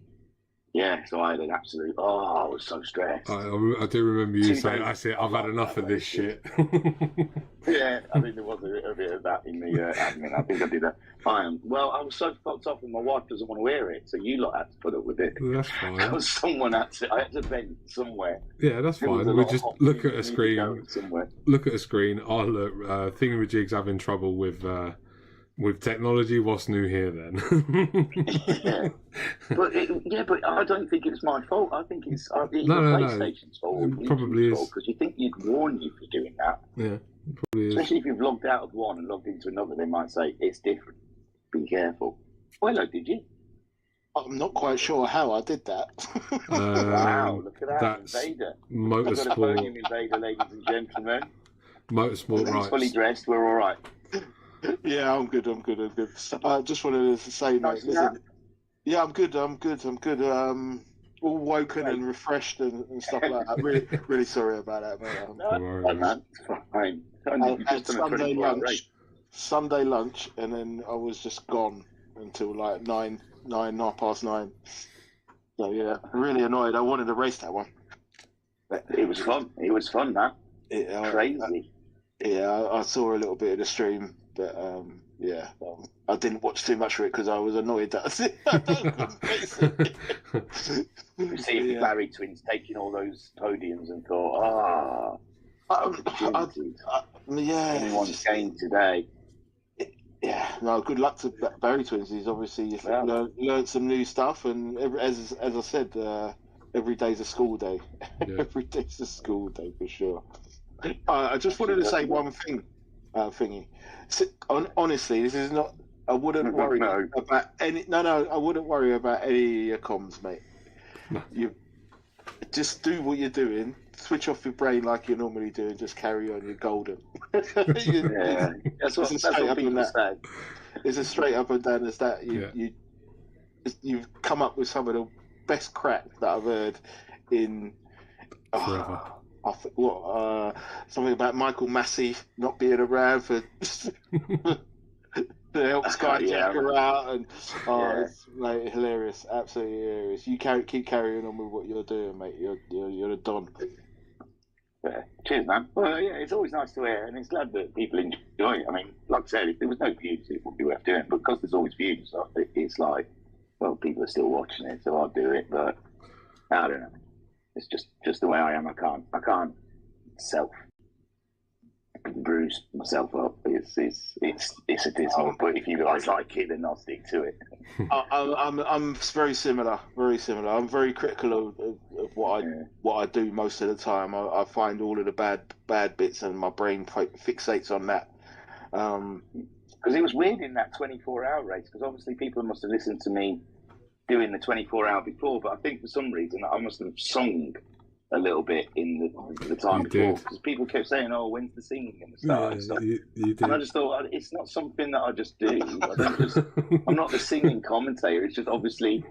Yeah, so I had an absolute. Oh, I was so stressed. I do remember you 2 saying, days. "That's it. I've had enough of this shit." Yeah, I think there was a bit of that in the admin. I think I did that. Fine. Well, I was so fucked off, and my wife doesn't want to wear it, so you lot had to put up with it. That's fine. Because someone had to. I had to vent somewhere. Yeah, that's There was fine. a We lot of just hot look things at a that needed to go screen. somewhere. Look at a screen. Oh, look, Thingamajig's having trouble with technology. What's new here then? Yeah. But I don't think it's my fault. I think it's No, PlayStation's fault. It probably is. Because you think you'd warn you for doing that. Yeah, it probably is. Especially if you've logged out of one and logged into another, they might say it's different. Be careful. Well, hello, did you? I'm not quite sure how I did that. Wow, look at that. That's Invader. I've got a motorsport. podium invader, ladies and gentlemen. Motorsport He's fully rights. dressed, we're all right. Yeah, I'm good. I just wanted to say, Nice mate, listen. Yeah, I'm good. All woken and refreshed and stuff like that. Really sorry about that, mate. No, worries. man, it's fine. I You've had just done a 24-hour race. Sunday lunch, and then I was just gone until like 9:30. So yeah, really annoyed. I wanted to race that one. It was fun. It was fun, man. Crazy. I saw a little bit of the stream, but I didn't watch too much for it because I was annoyed that I couldn't race it. You see the Barry twins taking all those podiums and thought, anyone's game today. Yeah, no, good luck to Barry twins. He's obviously learned some new stuff, and as I said, every day's a school day. Yeah. Every day's a school day for sure. I just wanted to say one thing, thingy. Honestly, this is not. I wouldn't worry about any. No, I wouldn't worry about any comms, mate. No. You just do what you're doing. Switch off your brain like you normally do, and just carry on. You're golden. Yeah, that's what people say. It's as straight up and down as that. You've come up with some of the best crack that I've heard in Forever. Something about Michael Massey not being around for to help Skyjacker out, and it's, mate, hilarious, absolutely hilarious. You keep carrying on with what you're doing, mate. You're a don. Yeah. Cheers, man. Well, yeah, it's always nice to hear, and it's glad that people enjoy it. I mean, like I said, if there was no views, it would be worth doing. But because there's always views, it's like, well, people are still watching it, so I'll do it. But I don't know. It's just the way I am. I can't self bruise myself up. It's a dismal. But if you guys like it, then I'll stick to it. I'm very similar. I'm very critical of what I do most of the time. I find all of the bad bits, and my brain fixates on that. Because it was weird in that 24-hour race. Because obviously people must have listened to me doing the 24-hour before, but I think for some reason I must have sung a little bit in the time before, because people kept saying, "Oh, when's the singing and the start and stuff?" You did. And I just thought, it's not something that I just do. I'm not the singing commentator. It's just obviously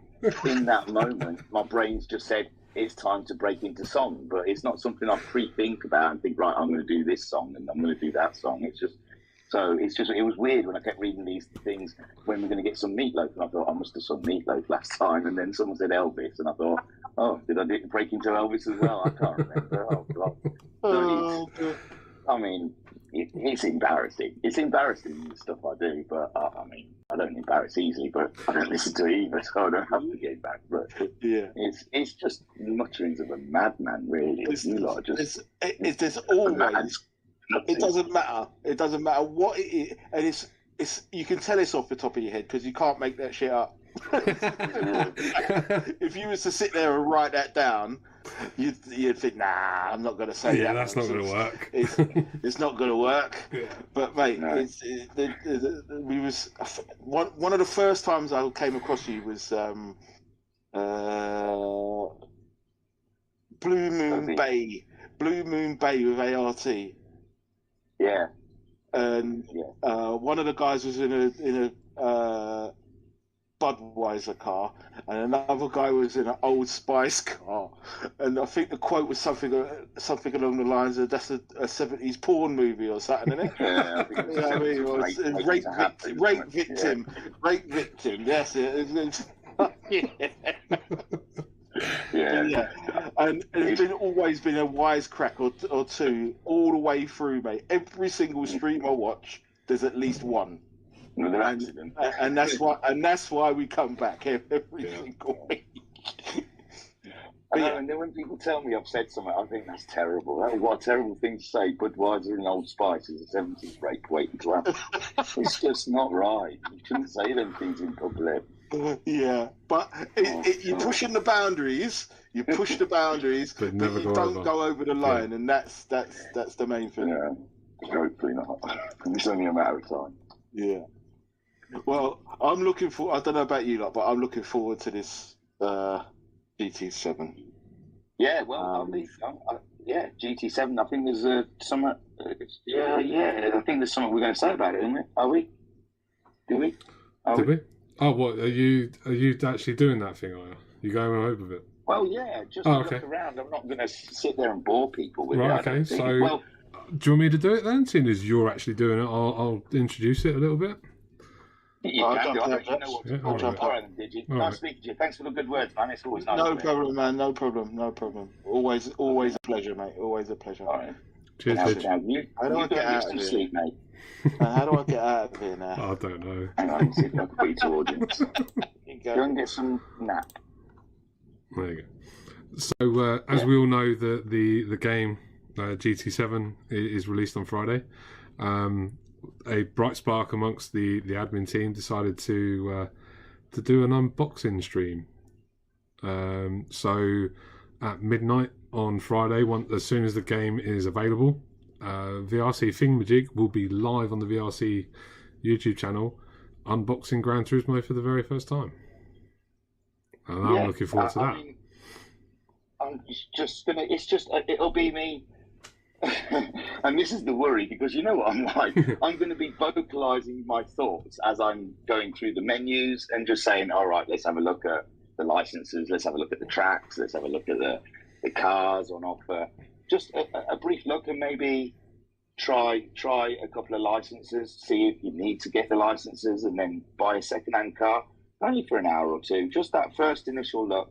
in that moment, my brain's just said it's time to break into song, but it's not something I pre-think about and think, right, I'm going to do this song and I'm going to do that song. It was weird when I kept reading these things, when we're going to get some Meatloaf, and I thought I must have sung Meatloaf last time, and then someone said Elvis, and I thought, oh, did I break into Elvis as well? I can't remember. Oh God. I mean, it's embarrassing. It's embarrassing, the stuff I do, but I mean, I don't embarrass easily, but I don't listen to it either, so I don't have to get back. But it's just mutterings of a madman, really. There's always. It doesn't matter. It doesn't matter what it is, and it's. You can tell it's off the top of your head because you can't make that shit up. If you was to sit there and write that down, you'd think, nah, I'm not going to say that. Yeah, that's not going to work. It's not going to work. Yeah. But mate, one of the first times I came across you was Blue Moon Bay with ART. Yeah. And one of the guys was in a Budweiser car, and another guy was in an Old Spice car, and I think the quote was something along the lines of, "That's a 70s porn movie or something," isn't it? Yeah, I think it was, you know what I mean? It was rape victim. That's it. Yeah. Yeah. And there's always been a wisecrack or two all the way through, mate. Every single stream I watch, there's at least one. And that's why we come back every single week. And then when people tell me I've said something, I think that's terrible. What a terrible thing to say. Budweiser and Old Spice is a 70s break waiting to happen. It's just not right. You shouldn't say them things in public. Yeah, but you're pushing the boundaries. You push the boundaries, but you don't go over the line, and that's the main thing. Yeah, hopefully not. It's only a matter of time. Yeah. Well, I'm looking for. I don't know about you lot, but I'm looking forward to this GT7. Yeah, well, GT7. I think there's some. I think there's something we're going to say about it, isn't it? Are we? Do we? Did we? Oh, what are you actually doing that thing? Are you going over with it? Well, yeah, just look around. I'm not going to sit there and bore people with it. Right, okay. So, do you want me to do it then? Seeing as you're actually doing it, I'll introduce it a little bit. You can do. I don't know what to call it. All right, then, Digi. Nice speaking to you. Thanks for the good words, man. It's always nice. No problem, man. No problem. Always a pleasure, mate. Always a pleasure. All right. Cheers, Digi. How do I get out of here, mate? How do I get out of here now? I don't know. Hang on, see if I can put you to audience. Go and get some nap. There you go. So, as we all know, the game GT7 is released on Friday. A bright spark amongst the admin team decided to do an unboxing stream. So, at midnight on Friday, as soon as the game is available, VRC Thingamajig will be live on the VRC YouTube channel, unboxing Gran Turismo for the very first time. And I'm looking forward to that. It'll be me. And this is the worry, because you know what I'm like. I'm going to be vocalizing my thoughts as I'm going through the menus and just saying, all right, let's have a look at the licenses, let's have a look at the tracks, let's have a look at the cars on offer. Just a brief look, and maybe try a couple of licenses, see if you need to get the licenses, and then buy a second-hand car, only for an hour or two. Just that first initial look,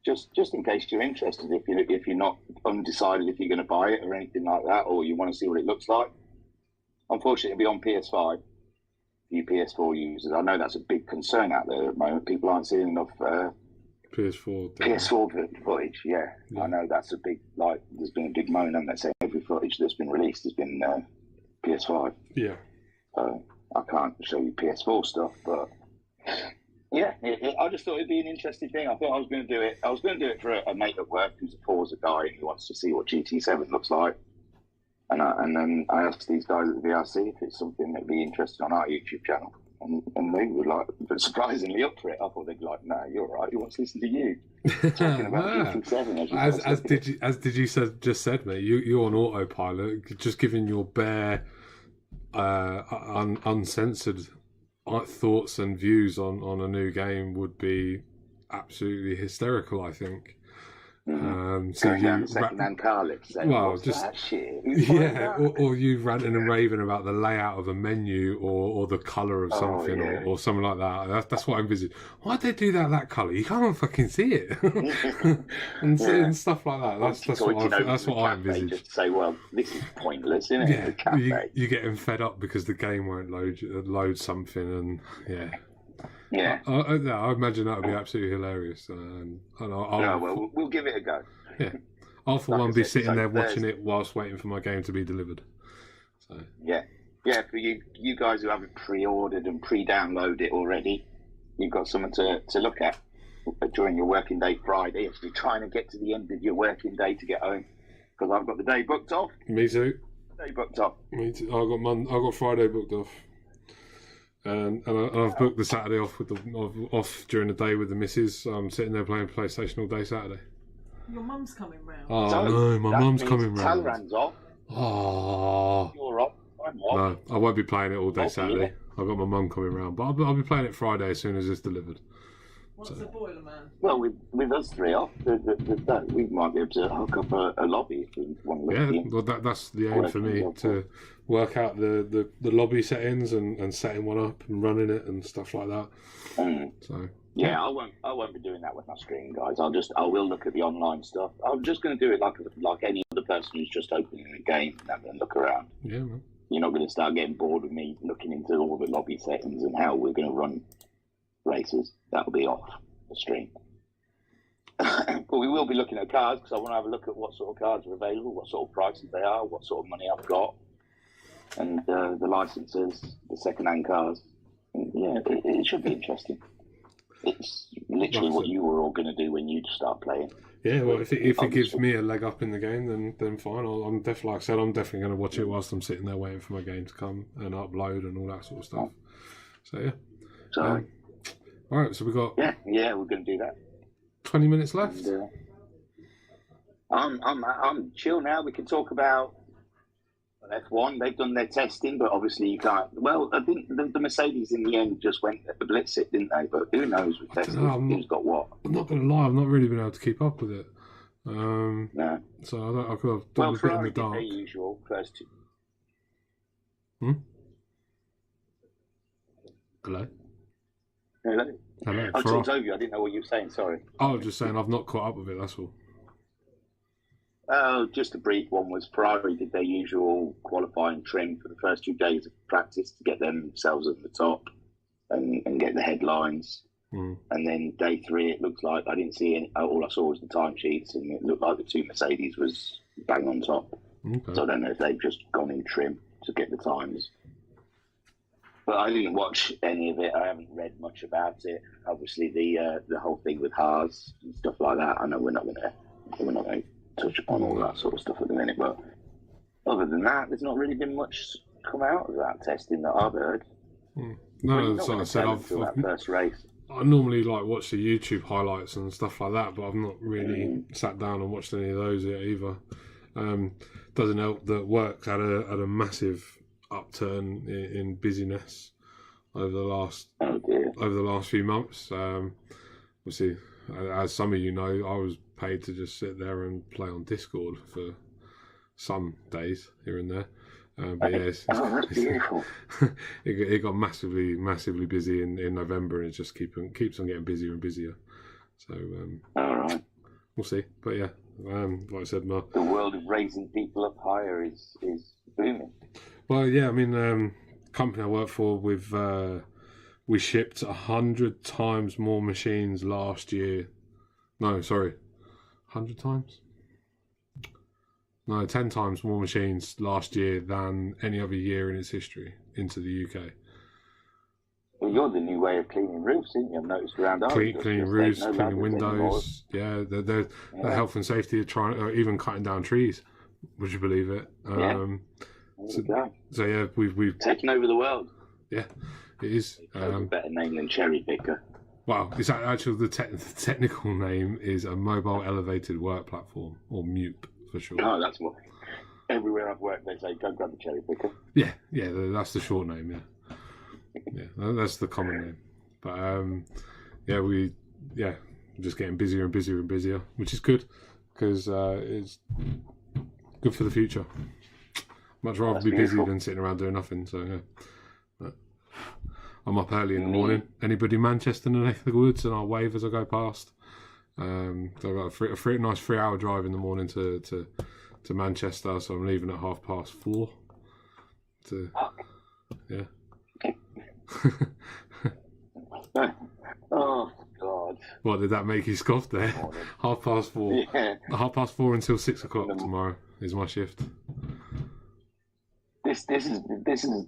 just in case you're interested. If you're not undecided if you're going to buy it or anything like that, or you want to see what it looks like. Unfortunately, it'll be on PS5 for you PS4 users. I know that's a big concern out there at the moment. People aren't seeing enough PS4 footage. Yeah, I know that's a big, there's been a big moan, and let's say every footage that's been released has been PS5. Yeah. So I can't show you PS4 stuff, but yeah, I just thought it'd be an interesting thing. I thought I was going to do it. I was going to do it for a mate at work who's a Forza guy and who wants to see what GT7 looks like. And then I asked these guys at the VRC if it's something that'd be interesting on our YouTube channel. And they were surprisingly up for it. I thought they'd be like, no, you're right. Who wants to listen to you? Talking about GT7. As did you just said, mate, you're on autopilot, just giving your bare, uncensored thoughts and views on a new game would be absolutely hysterical, I think. So going down the second-hand car lift, just that shit? Or you ranting and raving about the layout of a menu or the colour of something or something like that. That's what I envisage. Why'd they do that colour? You can't fucking see it, and stuff like that. That's what I envisage. Just say, well, this is pointless, isn't it? Yeah, you're getting fed up because the game won't load something, and yeah. I imagine that would be absolutely hilarious. We'll give it a go. Yeah, I'll for one be sitting there watching it whilst waiting for my game to be delivered. So yeah. For you guys who haven't pre-ordered and pre-downloaded it already, you've got something to look at during your working day Friday. If you're trying to get to the end of your working day to get home, because I've got the day booked off. Me too. Day booked off. Me too. I got Friday booked off. And I've booked the Saturday off off during the day with the missus. I'm sitting there playing PlayStation all day Saturday. Your mum's coming round. Oh no, my mum's coming round. Talran's off. Oh. You're off. I'm off. No, I won't be playing it all day Saturday. I've got my mum coming round, but I'll be playing it Friday as soon as it's delivered. What's a boiler man? Well, with us three off, we might be able to hook up a lobby if we want to look at well, that's the aim for me, to work out the lobby settings and setting one up and running it and stuff like that. So yeah, I won't be doing that with my stream, guys. I will look at the online stuff. I'm just going to do it like any other person who's just opening a game and having a look around. Yeah, man. You're not going to start getting bored with me looking into all the lobby settings and how we're going to run races. That'll be off the stream. But we will be looking at cars, because I want to have a look at what sort of cars are available, what sort of prices they are, what sort of money I've got, and the licenses, the second-hand cars. And yeah, it should be interesting. It's literally what you were all going to do when you start playing. Yeah, well, if it gives me a leg up in the game, then fine. I'm definitely, like I said, I'm definitely going to watch it whilst I'm sitting there waiting for my game to come and upload and all that sort of stuff. So yeah. So all right, so we got yeah, we're going to do that. 20 minutes left. And, I'm chill now. We can talk about F1. They've done their testing, but obviously you can't. Well, I think the Mercedes in the end just went at the blitz it, didn't they? But who knows with testing? Who's got what? I'm not going to lie. I've not really been able to keep up with it. No. So I could have done a bit in the dark. Well, usual first two. Hello. Hello. Hello. I talked over you. I didn't know what you were saying. Sorry. I was just saying I've not caught up with it. That's all. Just a brief one was Ferrari did their usual qualifying trim for the first 2 days of practice to get themselves at the top and get the headlines. And then day 3, it looks like I didn't see any. All I saw was the timesheets, and it looked like the 2 Mercedes was bang on top. Okay. So I don't know if they've just gone in trim to get the times. But I didn't watch any of it. I haven't read much about it. Obviously, the whole thing with Haas and stuff like that. I know we're not going to touch upon all that sort of stuff at the minute. But other than that, there's not really been much come out of that testing that I've heard. No, that's like I said. That first race. I normally watch the YouTube highlights and stuff like that, but I've not really sat down and watched any of those yet either. Doesn't help that work's had a massive upturn in busyness over the last few months. Obviously, as some of you know, I was paid to just sit there and play on Discord for some days here and there. But yeah, that's beautiful. it got massively busy in November, and it just keeps on getting busier and busier. So all right, we'll see. But yeah, like I said, the world of raising people up higher is booming. Well, yeah, I mean, company I work for, we shipped 100 times more machines last year. No, sorry, 100 times? No, 10 times more machines last year than any other year in its history into the UK. Well, you're the new way of cleaning roofs, isn't you? I've noticed around cleaning roofs, cleaning windows. Yeah, the health and safety are trying, even cutting down trees. Would you believe it? So yeah, we've taken over the world. Yeah, it is. A better name than Cherry Picker. Well, it's actually the technical name is a mobile elevated work platform, or MUP for short. Oh, that's what. Everywhere I've worked, they say go grab the Cherry Picker. Yeah, that's the short name. Yeah, that's the common name. But we're just getting busier and busier and busier, which is good because it's good for the future. Much rather be busy than sitting around doing nothing. So yeah, but I'm up early in the morning. Anybody in Manchester and the neck of the woods, and I'll wave as I go past. So I've got a nice 3-hour drive in the morning to Manchester. So I'm leaving at 4:30. Yeah. Oh God! What did that make you scoff there? 4:30. Yeah. 4:30 until 6 o'clock tomorrow is my shift. This is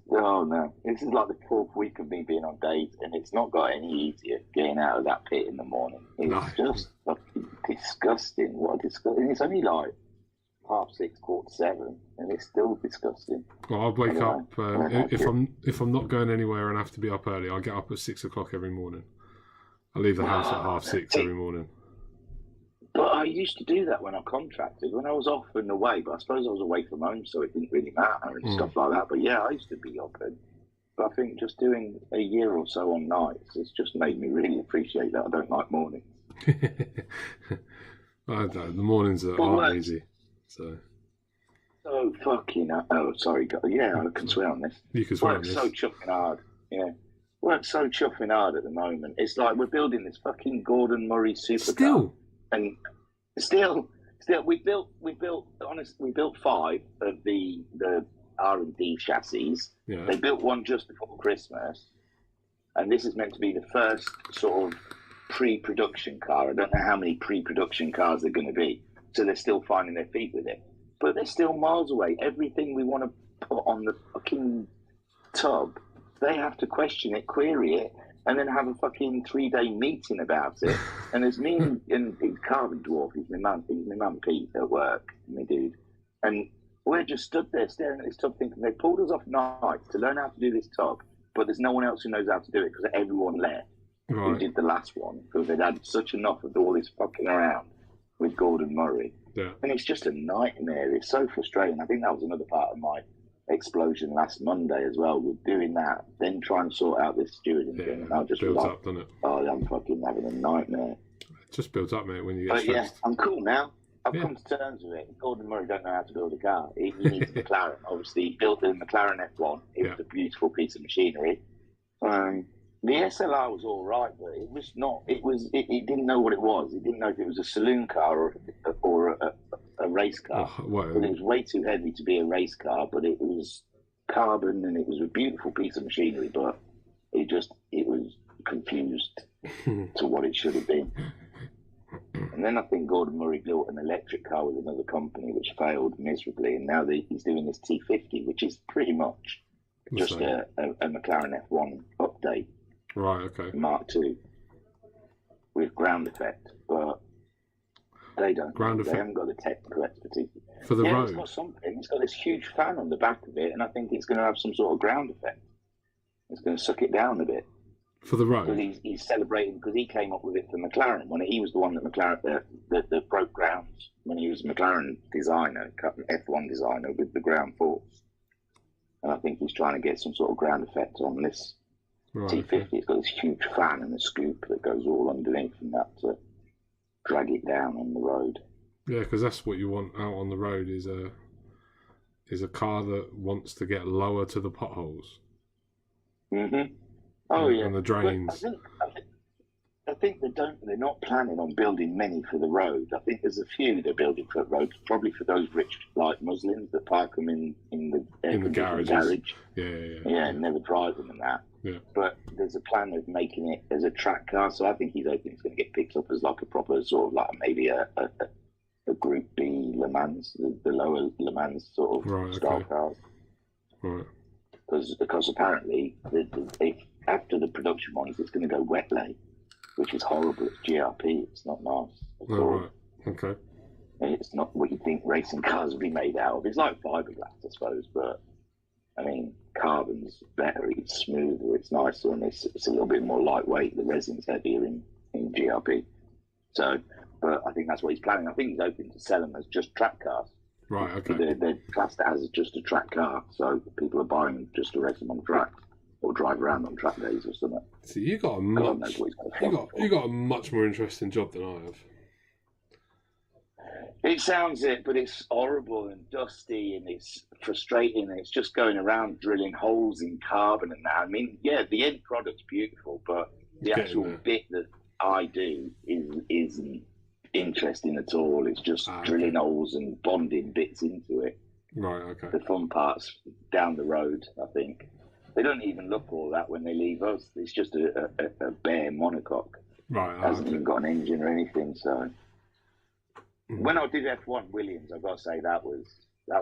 oh no! This is like the 4th week of me being on days, and it's not got any easier getting out of that pit in the morning. It's just fucking disgusting. What disgusting! It's only like 6:30, 7:15, and it's still disgusting. Well, I'll wake up if I'm not going anywhere and have to be up early. I get up at 6 o'clock every morning. I leave the house at 6:30 every morning. But I used to do that when I contracted, when I was off and away. But I suppose I was away from home, so it didn't really matter and stuff like that. But yeah, I used to be up at But I think just doing a year or so on nights has just made me really appreciate that I don't like mornings. I don't know. The mornings aren't easy. So fucking... Oh, sorry. Yeah, I can swear on this. You can swear on Work's this. so chuffing hard. Yeah. Work's so chuffing hard at the moment. It's like we're building this fucking Gordon Murray supercar. And still, we built 5 of the R&D chassis. Yeah. They built one just before Christmas, and this is meant to be the first sort of pre-production car. I don't know how many pre-production cars they're going to be, so they're still finding their feet with it. But they're still miles away. Everything we want to put on the fucking tub, they have to question it, query it, and then have a fucking 3-day meeting about it. And there's me and Carbon Dwarf, he's my man Pete at work, my dude. And we're just stood there staring at this tub thinking they pulled us off nights to learn how to do this tub, but there's no one else who knows how to do it because everyone left who did the last one because they'd had such enough of all this fucking around with Gordon Murray. Yeah. And it's just a nightmare. It's so frustrating. I think that was another part of my explosion last Monday as well, with doing that, then trying to sort out this stewarding thing. And I just builds like, up, doesn't it? oh, I'm fucking having a nightmare. It just builds up, mate, when you get But stressed. yeah, I'm cool now. I've come to terms with it. Gordon Murray don't know how to build a car. He needs a McLaren. Obviously, he built the McLaren F1. It was a beautiful piece of machinery. The SLR was all right, but it was not. It didn't know what it was. It didn't know if it was a saloon car or a race car. But it was way too heavy to be a race car. But it was carbon and it was a beautiful piece of machinery. But it was confused to what it should have been. And then I think Gordon Murray built an electric car with another company, which failed miserably. And now he's doing this T50, which is pretty much just a McLaren F1 update. Right, okay. Mark II with ground effect, but they don't. They haven't got the technical expertise for the road. It's got something. It's got this huge fan on the back of it, and I think it's going to have some sort of ground effect. It's going to suck it down a bit for the road. Because he's celebrating because he came up with it for McLaren when he was the one that McLaren that broke grounds when he was McLaren designer, F1 designer with the ground force, and I think he's trying to get some sort of ground effect on this. Right, T50, okay. It's got this huge fan and a scoop that goes all underneath and that to drag it down on the road. Yeah, because that's what you want out on the road is a car that wants to get lower to the potholes. Mm-hmm. Oh yeah. And the drains. I think they're not planning on building many for the road. I think there's a few they're building for the road, probably for those rich like Muslims that park them in the garage. Yeah, and never drive them and that. Yeah. But there's a plan of making it as a track car, so I think he's hoping it's going to get picked up as like a proper sort of like maybe a Group B Le Mans, the lower Le Mans sort of style cars. Right. Because apparently after the production ones, it's going to go wet lay, which is horrible. It's GRP. It's not nice. Right. Okay. It's not what you think racing cars would be made out of. It's like fiberglass, I suppose, but I mean, carbon's better. It's smoother. It's nicer, and it's a little bit more lightweight. The resin's heavier in GRP. So, but I think that's what he's planning. I think he's hoping to sell them as just track cars. Right. Okay. They're classed as just a track car, so people are buying them just to race them on track or drive around on track days or something. See, you got a much more interesting job than I have. It sounds it, but it's horrible and dusty and it's frustrating and it's just going around drilling holes in carbon and that. I mean, yeah, the end product's beautiful, but the actual bit that I do isn't interesting at all. It's just drilling holes and bonding bits into it. Right, okay. The fun part's down the road, I think. They don't even look all that when they leave us. It's just a bare monocoque. Right. It hasn't even got an engine or anything, so... When I did F1 Williams, I've got to say that was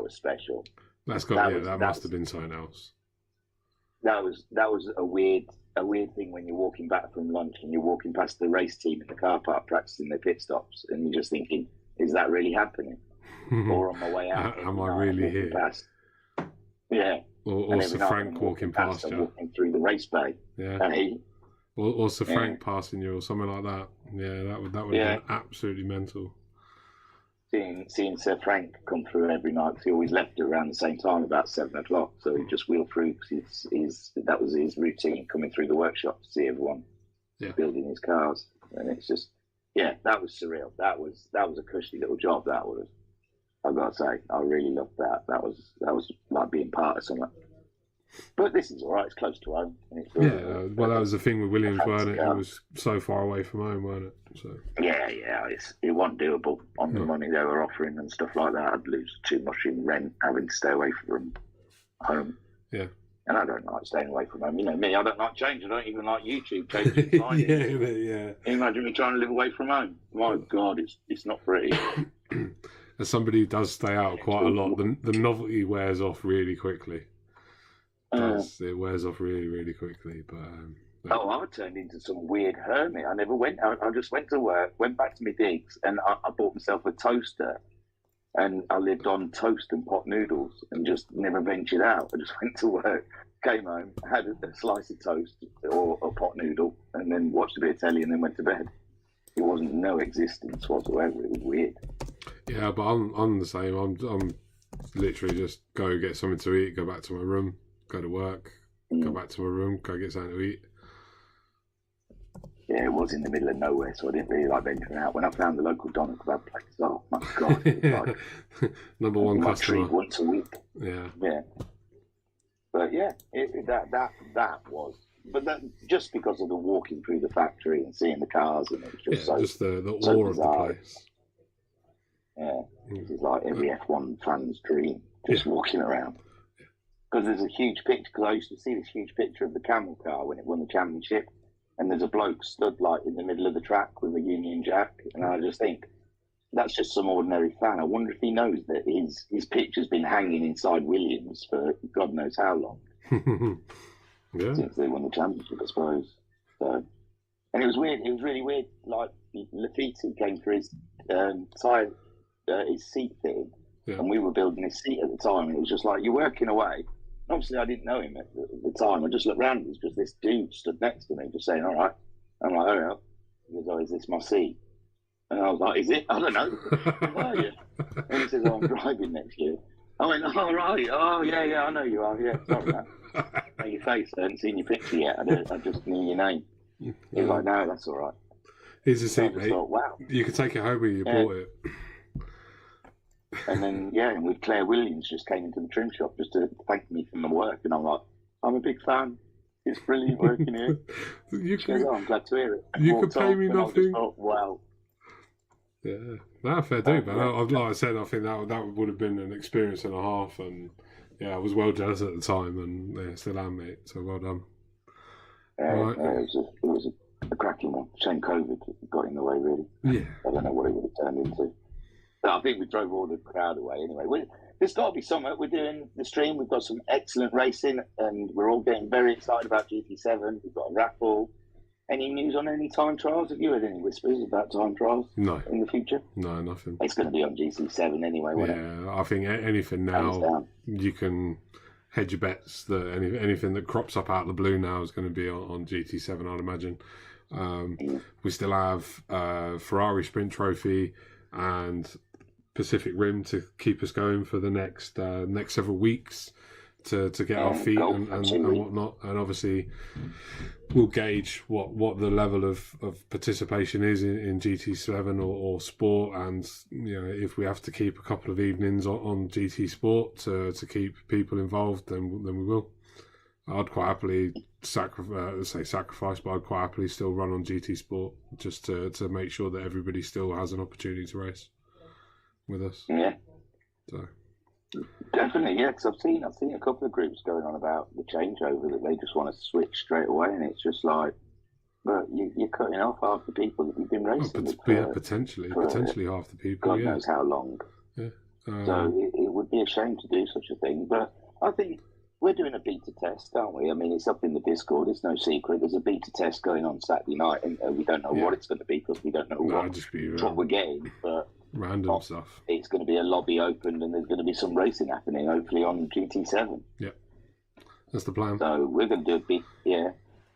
special. That must have been something else. That was a weird thing when you're walking back from lunch and you're walking past the race team in the car park practicing their pit stops, and you're just thinking, "Is that really happening?" Or on my way out, am I really here? Past. Yeah. Or Sir Frank walking past you. Walking through the race bay. Yeah. Or Sir Frank passing you or something like that. Yeah, that would have been absolutely mental. seeing Sir Frank come through every night, because he always left around the same time, about 7 o'clock. So he'd just wheel through, because that was his routine, coming through the workshop to see everyone building his cars. And it's just, that was surreal. That was a cushy little job. That was, I've got to say, I really loved that. That was like being part of something. But this is all right. It's close to home. And it's well, that was the thing with Williams, weren't it? It was so far away from home, weren't it? So it wasn't doable on the money they were offering and stuff like that. I'd lose too much in rent, having to stay away from home. Yeah. And I don't like staying away from home. You know me, I don't like change. I don't even like YouTube changing. Yeah. Imagine me trying to live away from home. My God, it's not pretty. As somebody who does stay out quite a lot, the novelty wears off really quickly. It wears off really, really quickly. But I turned into some weird hermit. I never went out. I just went to work, went back to my digs, and I bought myself a toaster. And I lived on toast and pot noodles and just never ventured out. I just went to work, came home, had a slice of toast or a pot noodle, and then watched a bit of telly and then went to bed. It wasn't no existence whatsoever. It was weird. Yeah, but I'm the same. I'm literally just go get something to eat, go back to my room, go to work, go back to my room, go get something to eat. Yeah, it was in the middle of nowhere, so I didn't really like venturing out. When I found the local doner kebab place, oh my God, it was like number one customer once a week. Yeah. But that was, but that just because of the walking through the factory and seeing the cars, and it was just the awe of the place. Yeah, this is like every F1 fan's dream, just walking around. Because there's a huge picture. Because I used to see this huge picture of the camel car when it won the championship. And there's a bloke stood like in the middle of the track with a Union Jack, and I just think that's just some ordinary fan. I wonder if he knows that his picture's been hanging inside Williams for God knows how long. Since they won the championship, I suppose. So, and it was weird. It was really weird. Like Lafiti came for his seat fitting, and we were building his seat at the time. And it was just like you're working away. Obviously, I didn't know him at the time. I just looked round. It was just this dude stood next to me, just saying, "All right." I'm like, "Oh, yeah." He goes, "Oh, is this my seat?" And I was like, "Is it? I don't know." Where are you? And he says, "Oh, I'm driving next year." I went, "Oh, right. Oh, yeah, I know you are. Yeah, sorry, man. I know your face. I haven't seen your picture yet. I just knew your name." He was like, "No, that's all right." Here's a seat, mate. Thought, wow. You can take it home when you bought it. And then, and with Claire Williams just came into the trim shop just to thank me for my work. And I'm like, "I'm a big fan. It's brilliant working here." She goes, "Oh, I'm glad to hear it." You could pay me nothing. Thought, wow. Yeah, fair do, man. Like I said, I think that would have been an experience and a half. And I was well jealous at the time, and still am, mate. So well done. Right. It was a cracking one. Shame COVID got in the way, really. Yeah. I don't know what it would have turned into. But I think we drove all the crowd away anyway. There's got to be something. We're doing the stream. We've got some excellent racing, and we're all getting very excited about GT7. We've got a raffle. Any news on any time trials? Have you heard any whispers about time trials? No. In the future? No, nothing. It's going to be on GT7 anyway, won't it? I think anything now, you can hedge your bets that anything that crops up out of the blue now is going to be on GT7, I'd imagine. We still have Ferrari Sprint Trophy and Pacific Rim to keep us going for the next several weeks to get our feet and whatnot. And obviously we'll gauge what the level of participation is in GT7 or Sport, and if we have to keep a couple of evenings on GT Sport to keep people involved, then we will. I'd quite happily sacrifice, but I'd quite happily still run on GT Sport just to make sure that everybody still has an opportunity to race with us. Yeah. So. Definitely, yeah, because I've seen a couple of groups going on about the changeover, that they just want to switch straight away, and it's just like, but you're cutting off half the people that you've been racing with. Potentially half the people. God knows how long. Yeah. So it would be a shame to do such a thing, but I think we're doing a beta test, aren't we? I mean, it's up in the Discord. It's no secret. There's a beta test going on Saturday night, and we don't know what it's going to be because we don't know what we're getting. But random stuff. It's going to be a lobby opened, and there's going to be some racing happening, hopefully on GT7. Yeah, that's the plan. So we're going to do a big,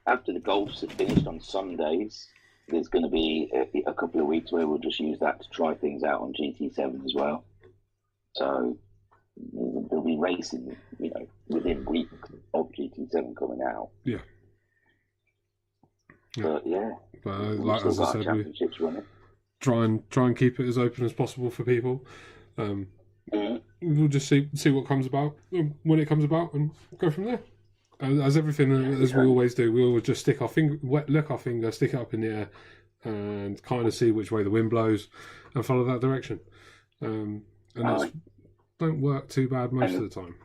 after the golfs are finished on Sundays, there's going to be a couple of weeks where we'll just use that to try things out on GT7 as well. So there'll be racing, within weeks of GT7 coming out. Yeah. But like as I said, we try and keep it as open as possible for people. We'll just see what comes about when it comes about, and go from there. As everything, as we always do, we always just lick our finger, stick it up in the air, and kind of see which way the wind blows, and follow that direction. And that's don't work too bad most of the time.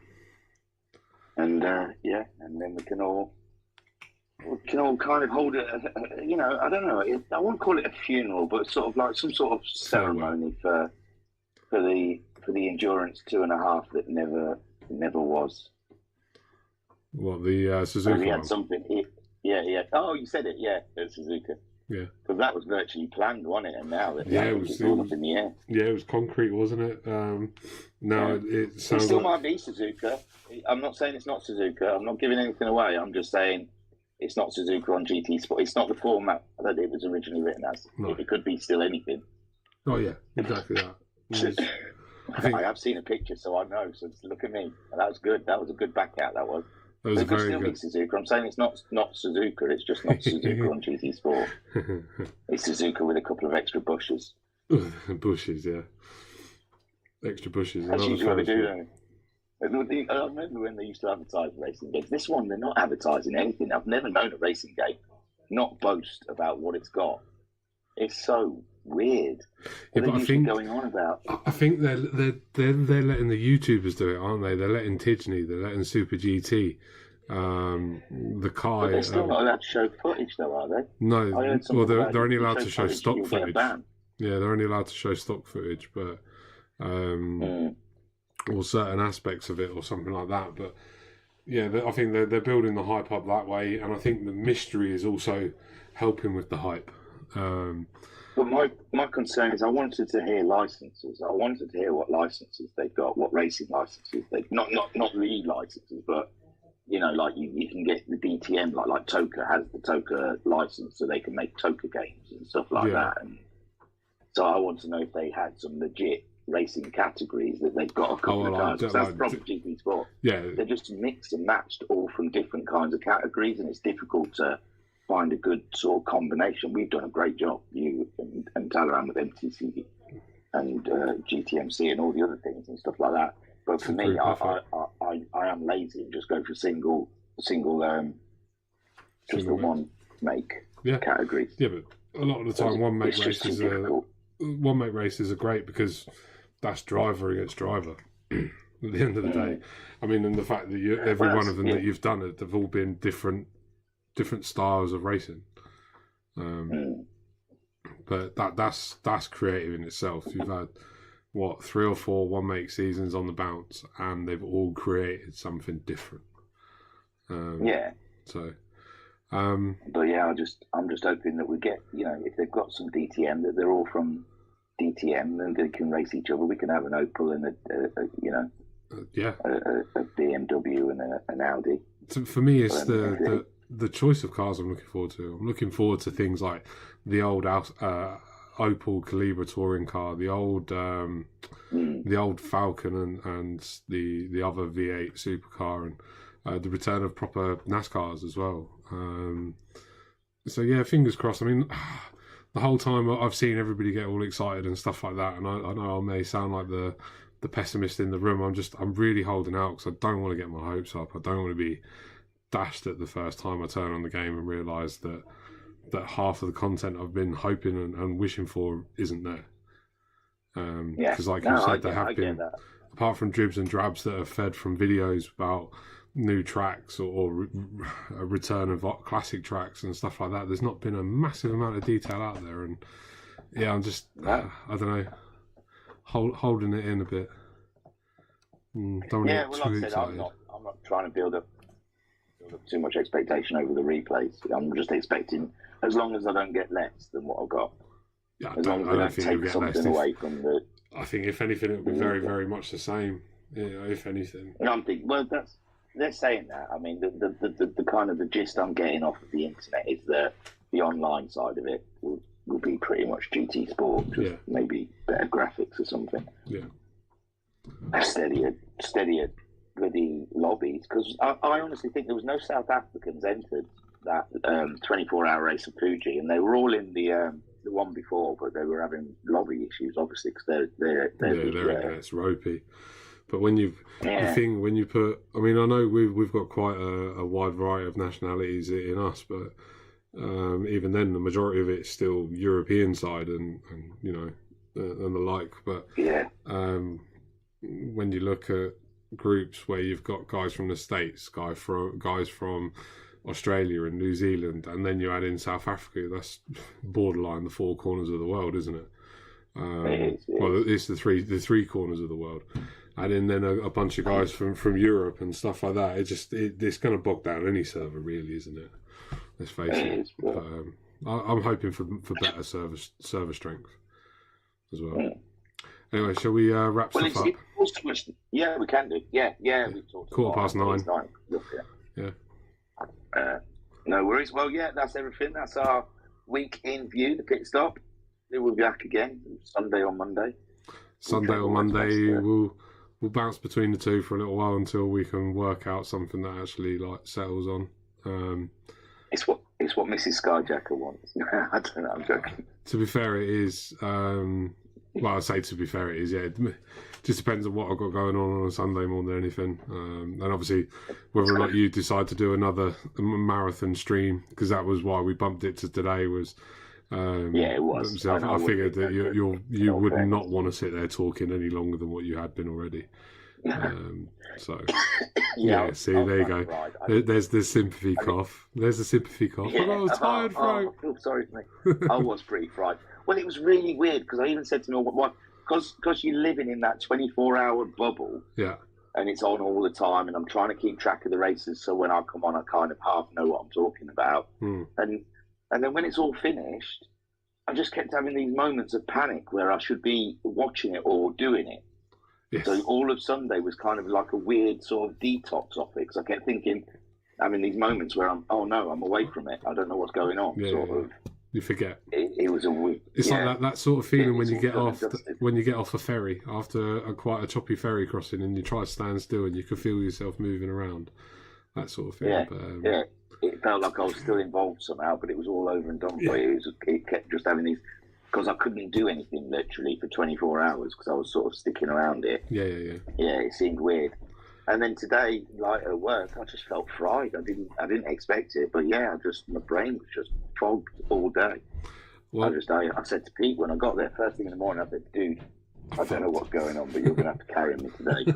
And and then we can all kind of hold it. I don't know. I won't call it a funeral, but sort of like some sort of ceremony for the endurance 2.5 that never was. What, the Suzuka? We had something. Yeah. Oh, you said it. Yeah, it's Suzuka. Yeah. Because that was virtually planned, wasn't it? And now it's all up in the air. Yeah, it was concrete, wasn't it? It sounds. It still might be Suzuka. I'm not saying it's not Suzuka. I'm not giving anything away. I'm just saying it's not Suzuka on GT Sport. It's not the format that it was originally written as. No. It could be still anything. Oh yeah, exactly that. I have seen a picture, so I know. So look at me. That was good. That was a good back out. That was. That was very still good. Be Suzuka. I'm saying it's not Suzuka. It's just not Suzuka on GT Sport. It's Suzuka with a couple of extra bushes. Bushes, yeah. Extra bushes. That's usually what they do, don't they? I remember when they used to advertise racing games. This one, they're not advertising anything. I've never known a racing game not boast about what it's got. It's so weird. What are they going on about? I think they're letting the YouTubers do it, aren't they? They're letting Tidgney, they're letting Super GT, the Kai. But they're still not allowed to show footage, though, are they? No. Well, they're only allowed to show stock footage. Yeah, they're only allowed to show stock footage, but or certain aspects of it, or something like that. But yeah, I think they're building the hype up that way, and I think the mystery is also helping with the hype. But my concern is I wanted to hear licenses. I wanted to hear what licenses they've got, what racing licenses they've not lead licenses, but like you can get the DTM, like Toka has the Toka license, so they can make Toka games and stuff like that. And so I want to know if they had some legit racing categories that they've got a couple of cars. That's the problem with GT Sport. Yeah, they're just mixed and matched all from different kinds of categories, and it's difficult to find a good sort of combination. We've done a great job, you and Talaran with MTC and GTMC and all the other things and stuff like that. But for me, I am lazy and just go for single just the one make categories. Yeah, but a lot of the time, one make races are great because that's driver against driver. At the end of the day, I mean, and the fact that every one of them that you've done, they've all been different styles of racing, but that's creative in itself. You've had 3 or 4 one make seasons on the bounce, and they've all created something different. So, but yeah, I'm just hoping that we get, if they've got some DTM, that they're all from DTM, and they can race each other. We can have an Opel and a BMW and an Audi. So for me, it's the choice of cars I'm looking forward to. I'm looking forward to things like the old Opel Calibra touring car, the old Falcon, and the other V8 supercar, and the return of proper NASCARs as well. So yeah, fingers crossed. I mean, the whole time I've seen everybody get all excited and stuff like that, and I know I may sound like the pessimist in the room. I'm really holding out because I don't want to get my hopes up. I don't want to be dashed at the first time I turn on the game and realise that half of the content I've been hoping and wishing for isn't there. Because you said, there have been, apart from dribs and drabs that are fed from videos about new tracks or a return of classic tracks and stuff like that, there's not been a massive amount of detail out there. And yeah, I'm just, I don't know, holding it in a bit. Don't want to get too excited. I'm not trying to build up too much expectation over the replays. I'm just expecting, as long as I don't get less than what I've got. Yeah, as long as I don't take something away from the. I think if anything, it would be very, very much the same. If anything. And I'm thinking, they're saying that. I mean, the kind of the gist I'm getting off of the internet is that the online side of it will be pretty much GT Sport, just maybe better graphics or something. Yeah. Steadier bloody lobbies, because I honestly think there was no South Africans entered that 24-hour race of Fuji, and they were all in the one before, but they were having lobby issues, obviously, because they're it's ropey. But when you when you put, I mean, I know we've got quite a wide variety of nationalities in us, but even then, the majority of it's still European side and you know and the like. But when you look at groups where you've got guys from the States, guys from Australia and New Zealand, and then you add in South Africa, that's borderline the four corners of the world, isn't it? Well, it's the three corners of the world, and then a bunch of guys from Europe and stuff like that. It's going to bog down any server, really, isn't it? Let's face it. But, I'm hoping for better server strength as well. Anyway, shall we wrap stuff up? Yeah, we can do. Yeah. We've talked 9:15. Yeah. No worries. Well, yeah, that's everything. That's our week in view, the pit stop. We'll be back again Sunday or Monday. We'll bounce between the two for a little while until we can work out something that actually settles on. It's what Mrs. Skyjacker wants. I don't know. I'm joking. To be fair, it is. Well, I say to be fair, it is. Yeah, it just depends on what I've got going on a Sunday more than anything, and obviously whether or not you decide to do another marathon stream, because that was why we bumped it to today. Was it was. So I figured that you would not want to sit there talking any longer than what you had been already. So see, there you go. There's the sympathy cough. There's the sympathy cough. I was tired, Frank. I feel sorry for me. I was pretty fried. Well, it was really weird because I even said to Noel, because you're living in that 24-hour bubble, and it's on all the time, and I'm trying to keep track of the races, so when I come on, I kind of half know what I'm talking about, and then when it's all finished, I just kept having these moments of panic where I should be watching it or doing it. Yes. So all of Sunday was kind of like a weird sort of detox off it, because I kept thinking, having these moments where I'm away from it. I don't know what's going on. You forget. It was a week. It's like that sort of feeling when you get off a ferry after quite a choppy ferry crossing, and you try to stand still, and you can feel yourself moving around. That sort of thing. Yeah. It felt like I was still involved somehow, but it was all over and done. It kept just having these, because I couldn't do anything literally for 24 hours because I was sort of sticking around it. Yeah. Yeah, it seemed weird. And then today, like at work, I just felt fried. I didn't expect it, but my brain was just fogged all day. Well, I said to Pete when I got there first thing in the morning, I said, "Dude, I don't know what's going on, but you're going to have to carry me today."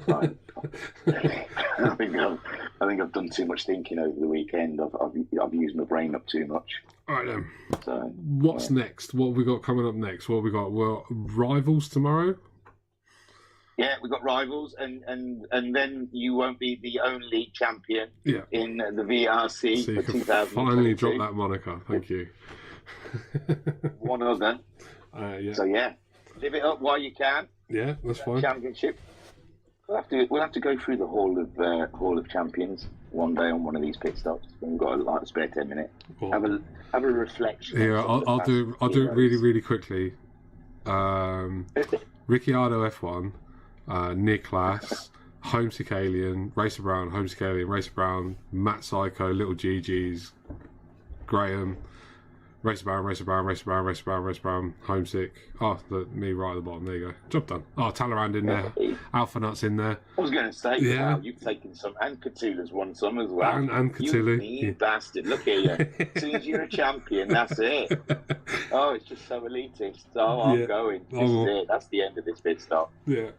I think I've done too much thinking over the weekend. I've used my brain up too much. All right then. So, what's next? What have we got coming up next? What have we got? Well, Rivals tomorrow. Yeah, we've got Rivals, and then you won't be the only champion in the VRC so you for can 2022. Finally drop that moniker. Thank you. One other. So live it up while you can. Yeah, that's fine. Championship. We'll have to go through the Hall of Champions one day on one of these pit stops. We've got a spare 10 minutes. Well, have a reflection. Yeah, I'll do it really quickly. Ricciardo F1. Niklas, Homesick Alien, Racer Brown, Homesick Alien, Racer Brown, Matt Psycho, Little GG's, Graham, Racer Brown, Racer Brown, Racer Brown, Racer Brown, Racer Brown, Homesick. Me right at the bottom. There you go. Job done. Talleyrand in there. Alpha Nuts in there. I was going to say, wow, you've taken some, and Cthulhu's won some as well. And Cthulhu. You mean bastard. Look at you. As soon as you're a champion, that's it. Oh, it's just so elitist. Oh, I'm going. This is it. That's the end of this pit stop. Yeah.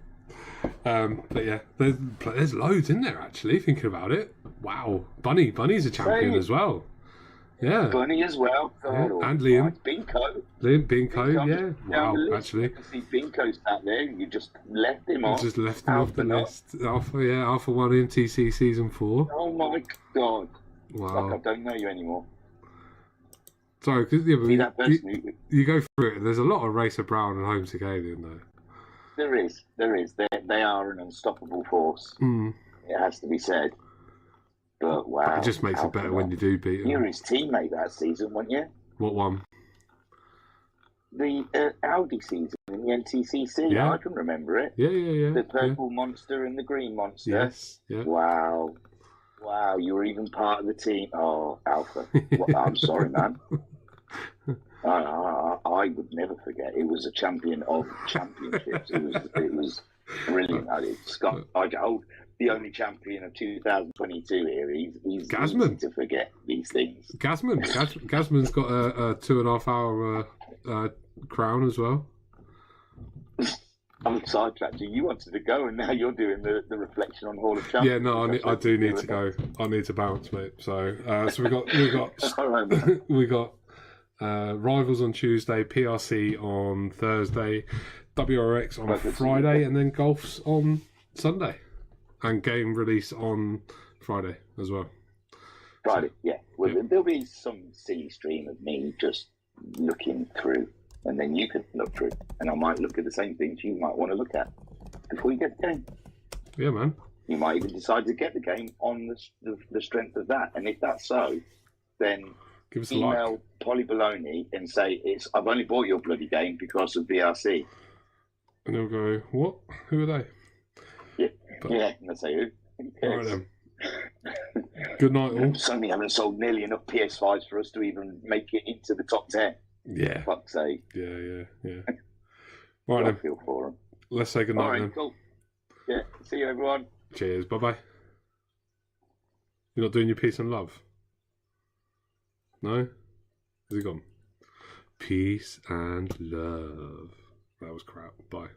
But yeah, there's loads in there actually. Thinking about it, wow, Bunny's a champion as well. Yeah, Bunny as well. And Liam, Binko, yeah. Wow, actually, see Binko's out there. You just left him off. Just left him off the list. Alpha 1 MTC Season 4. Oh my god! Wow, like I don't know you anymore. Sorry, because you go through it. There's a lot of Racer Brown and Homesick Alien though. There is. They are an unstoppable force. It has to be said. But wow, it just makes it better when you do beat him. You were his teammate that season, weren't you? What one? The Audi season in the NTCC. Yeah. I can remember it. Yeah. The purple monster and the green monster. Yes. Yeah. Wow, you were even part of the team. Oh, Alpha. I'm sorry, man. I would never forget. It was a champion of championships. It was brilliant. Scott Igold, the only champion of 2022 here. He's Gasman. easy to forget these things. Gasman's got a 2.5 hour crown as well. I'm sidetracked you. You wanted to go, and now you're doing the reflection on Hall of Champions. Yeah, no, I do need to go. I need to bounce, mate. So we got Rivals on Tuesday, PRC on Thursday, WRX on Friday, and then golf's on Sunday, and game release on Friday as well. Friday, yeah. Well, there'll be some silly stream of me just looking through, and then you can look through, and I might look at the same things you might want to look at before you get the game. Yeah, man. You might even decide to get the game on the strength of that, and if that's so, then give us a email like. Polly Baloney and say I've only bought your bloody game because of VRC. And they'll go, what? Who are they? Yeah, and they'll say who? All right then. Good night, all. Sony haven't sold nearly enough PS5s for us to even make it into the top 10. Yeah. Fuck's sake. Yeah. All right, I then. feel for them. Let's say good night, All right, then. cool. Yeah, see you, everyone. Cheers. Bye-bye. You're not doing your peace and love? No? Has he gone? Peace and love. That was crap. Bye.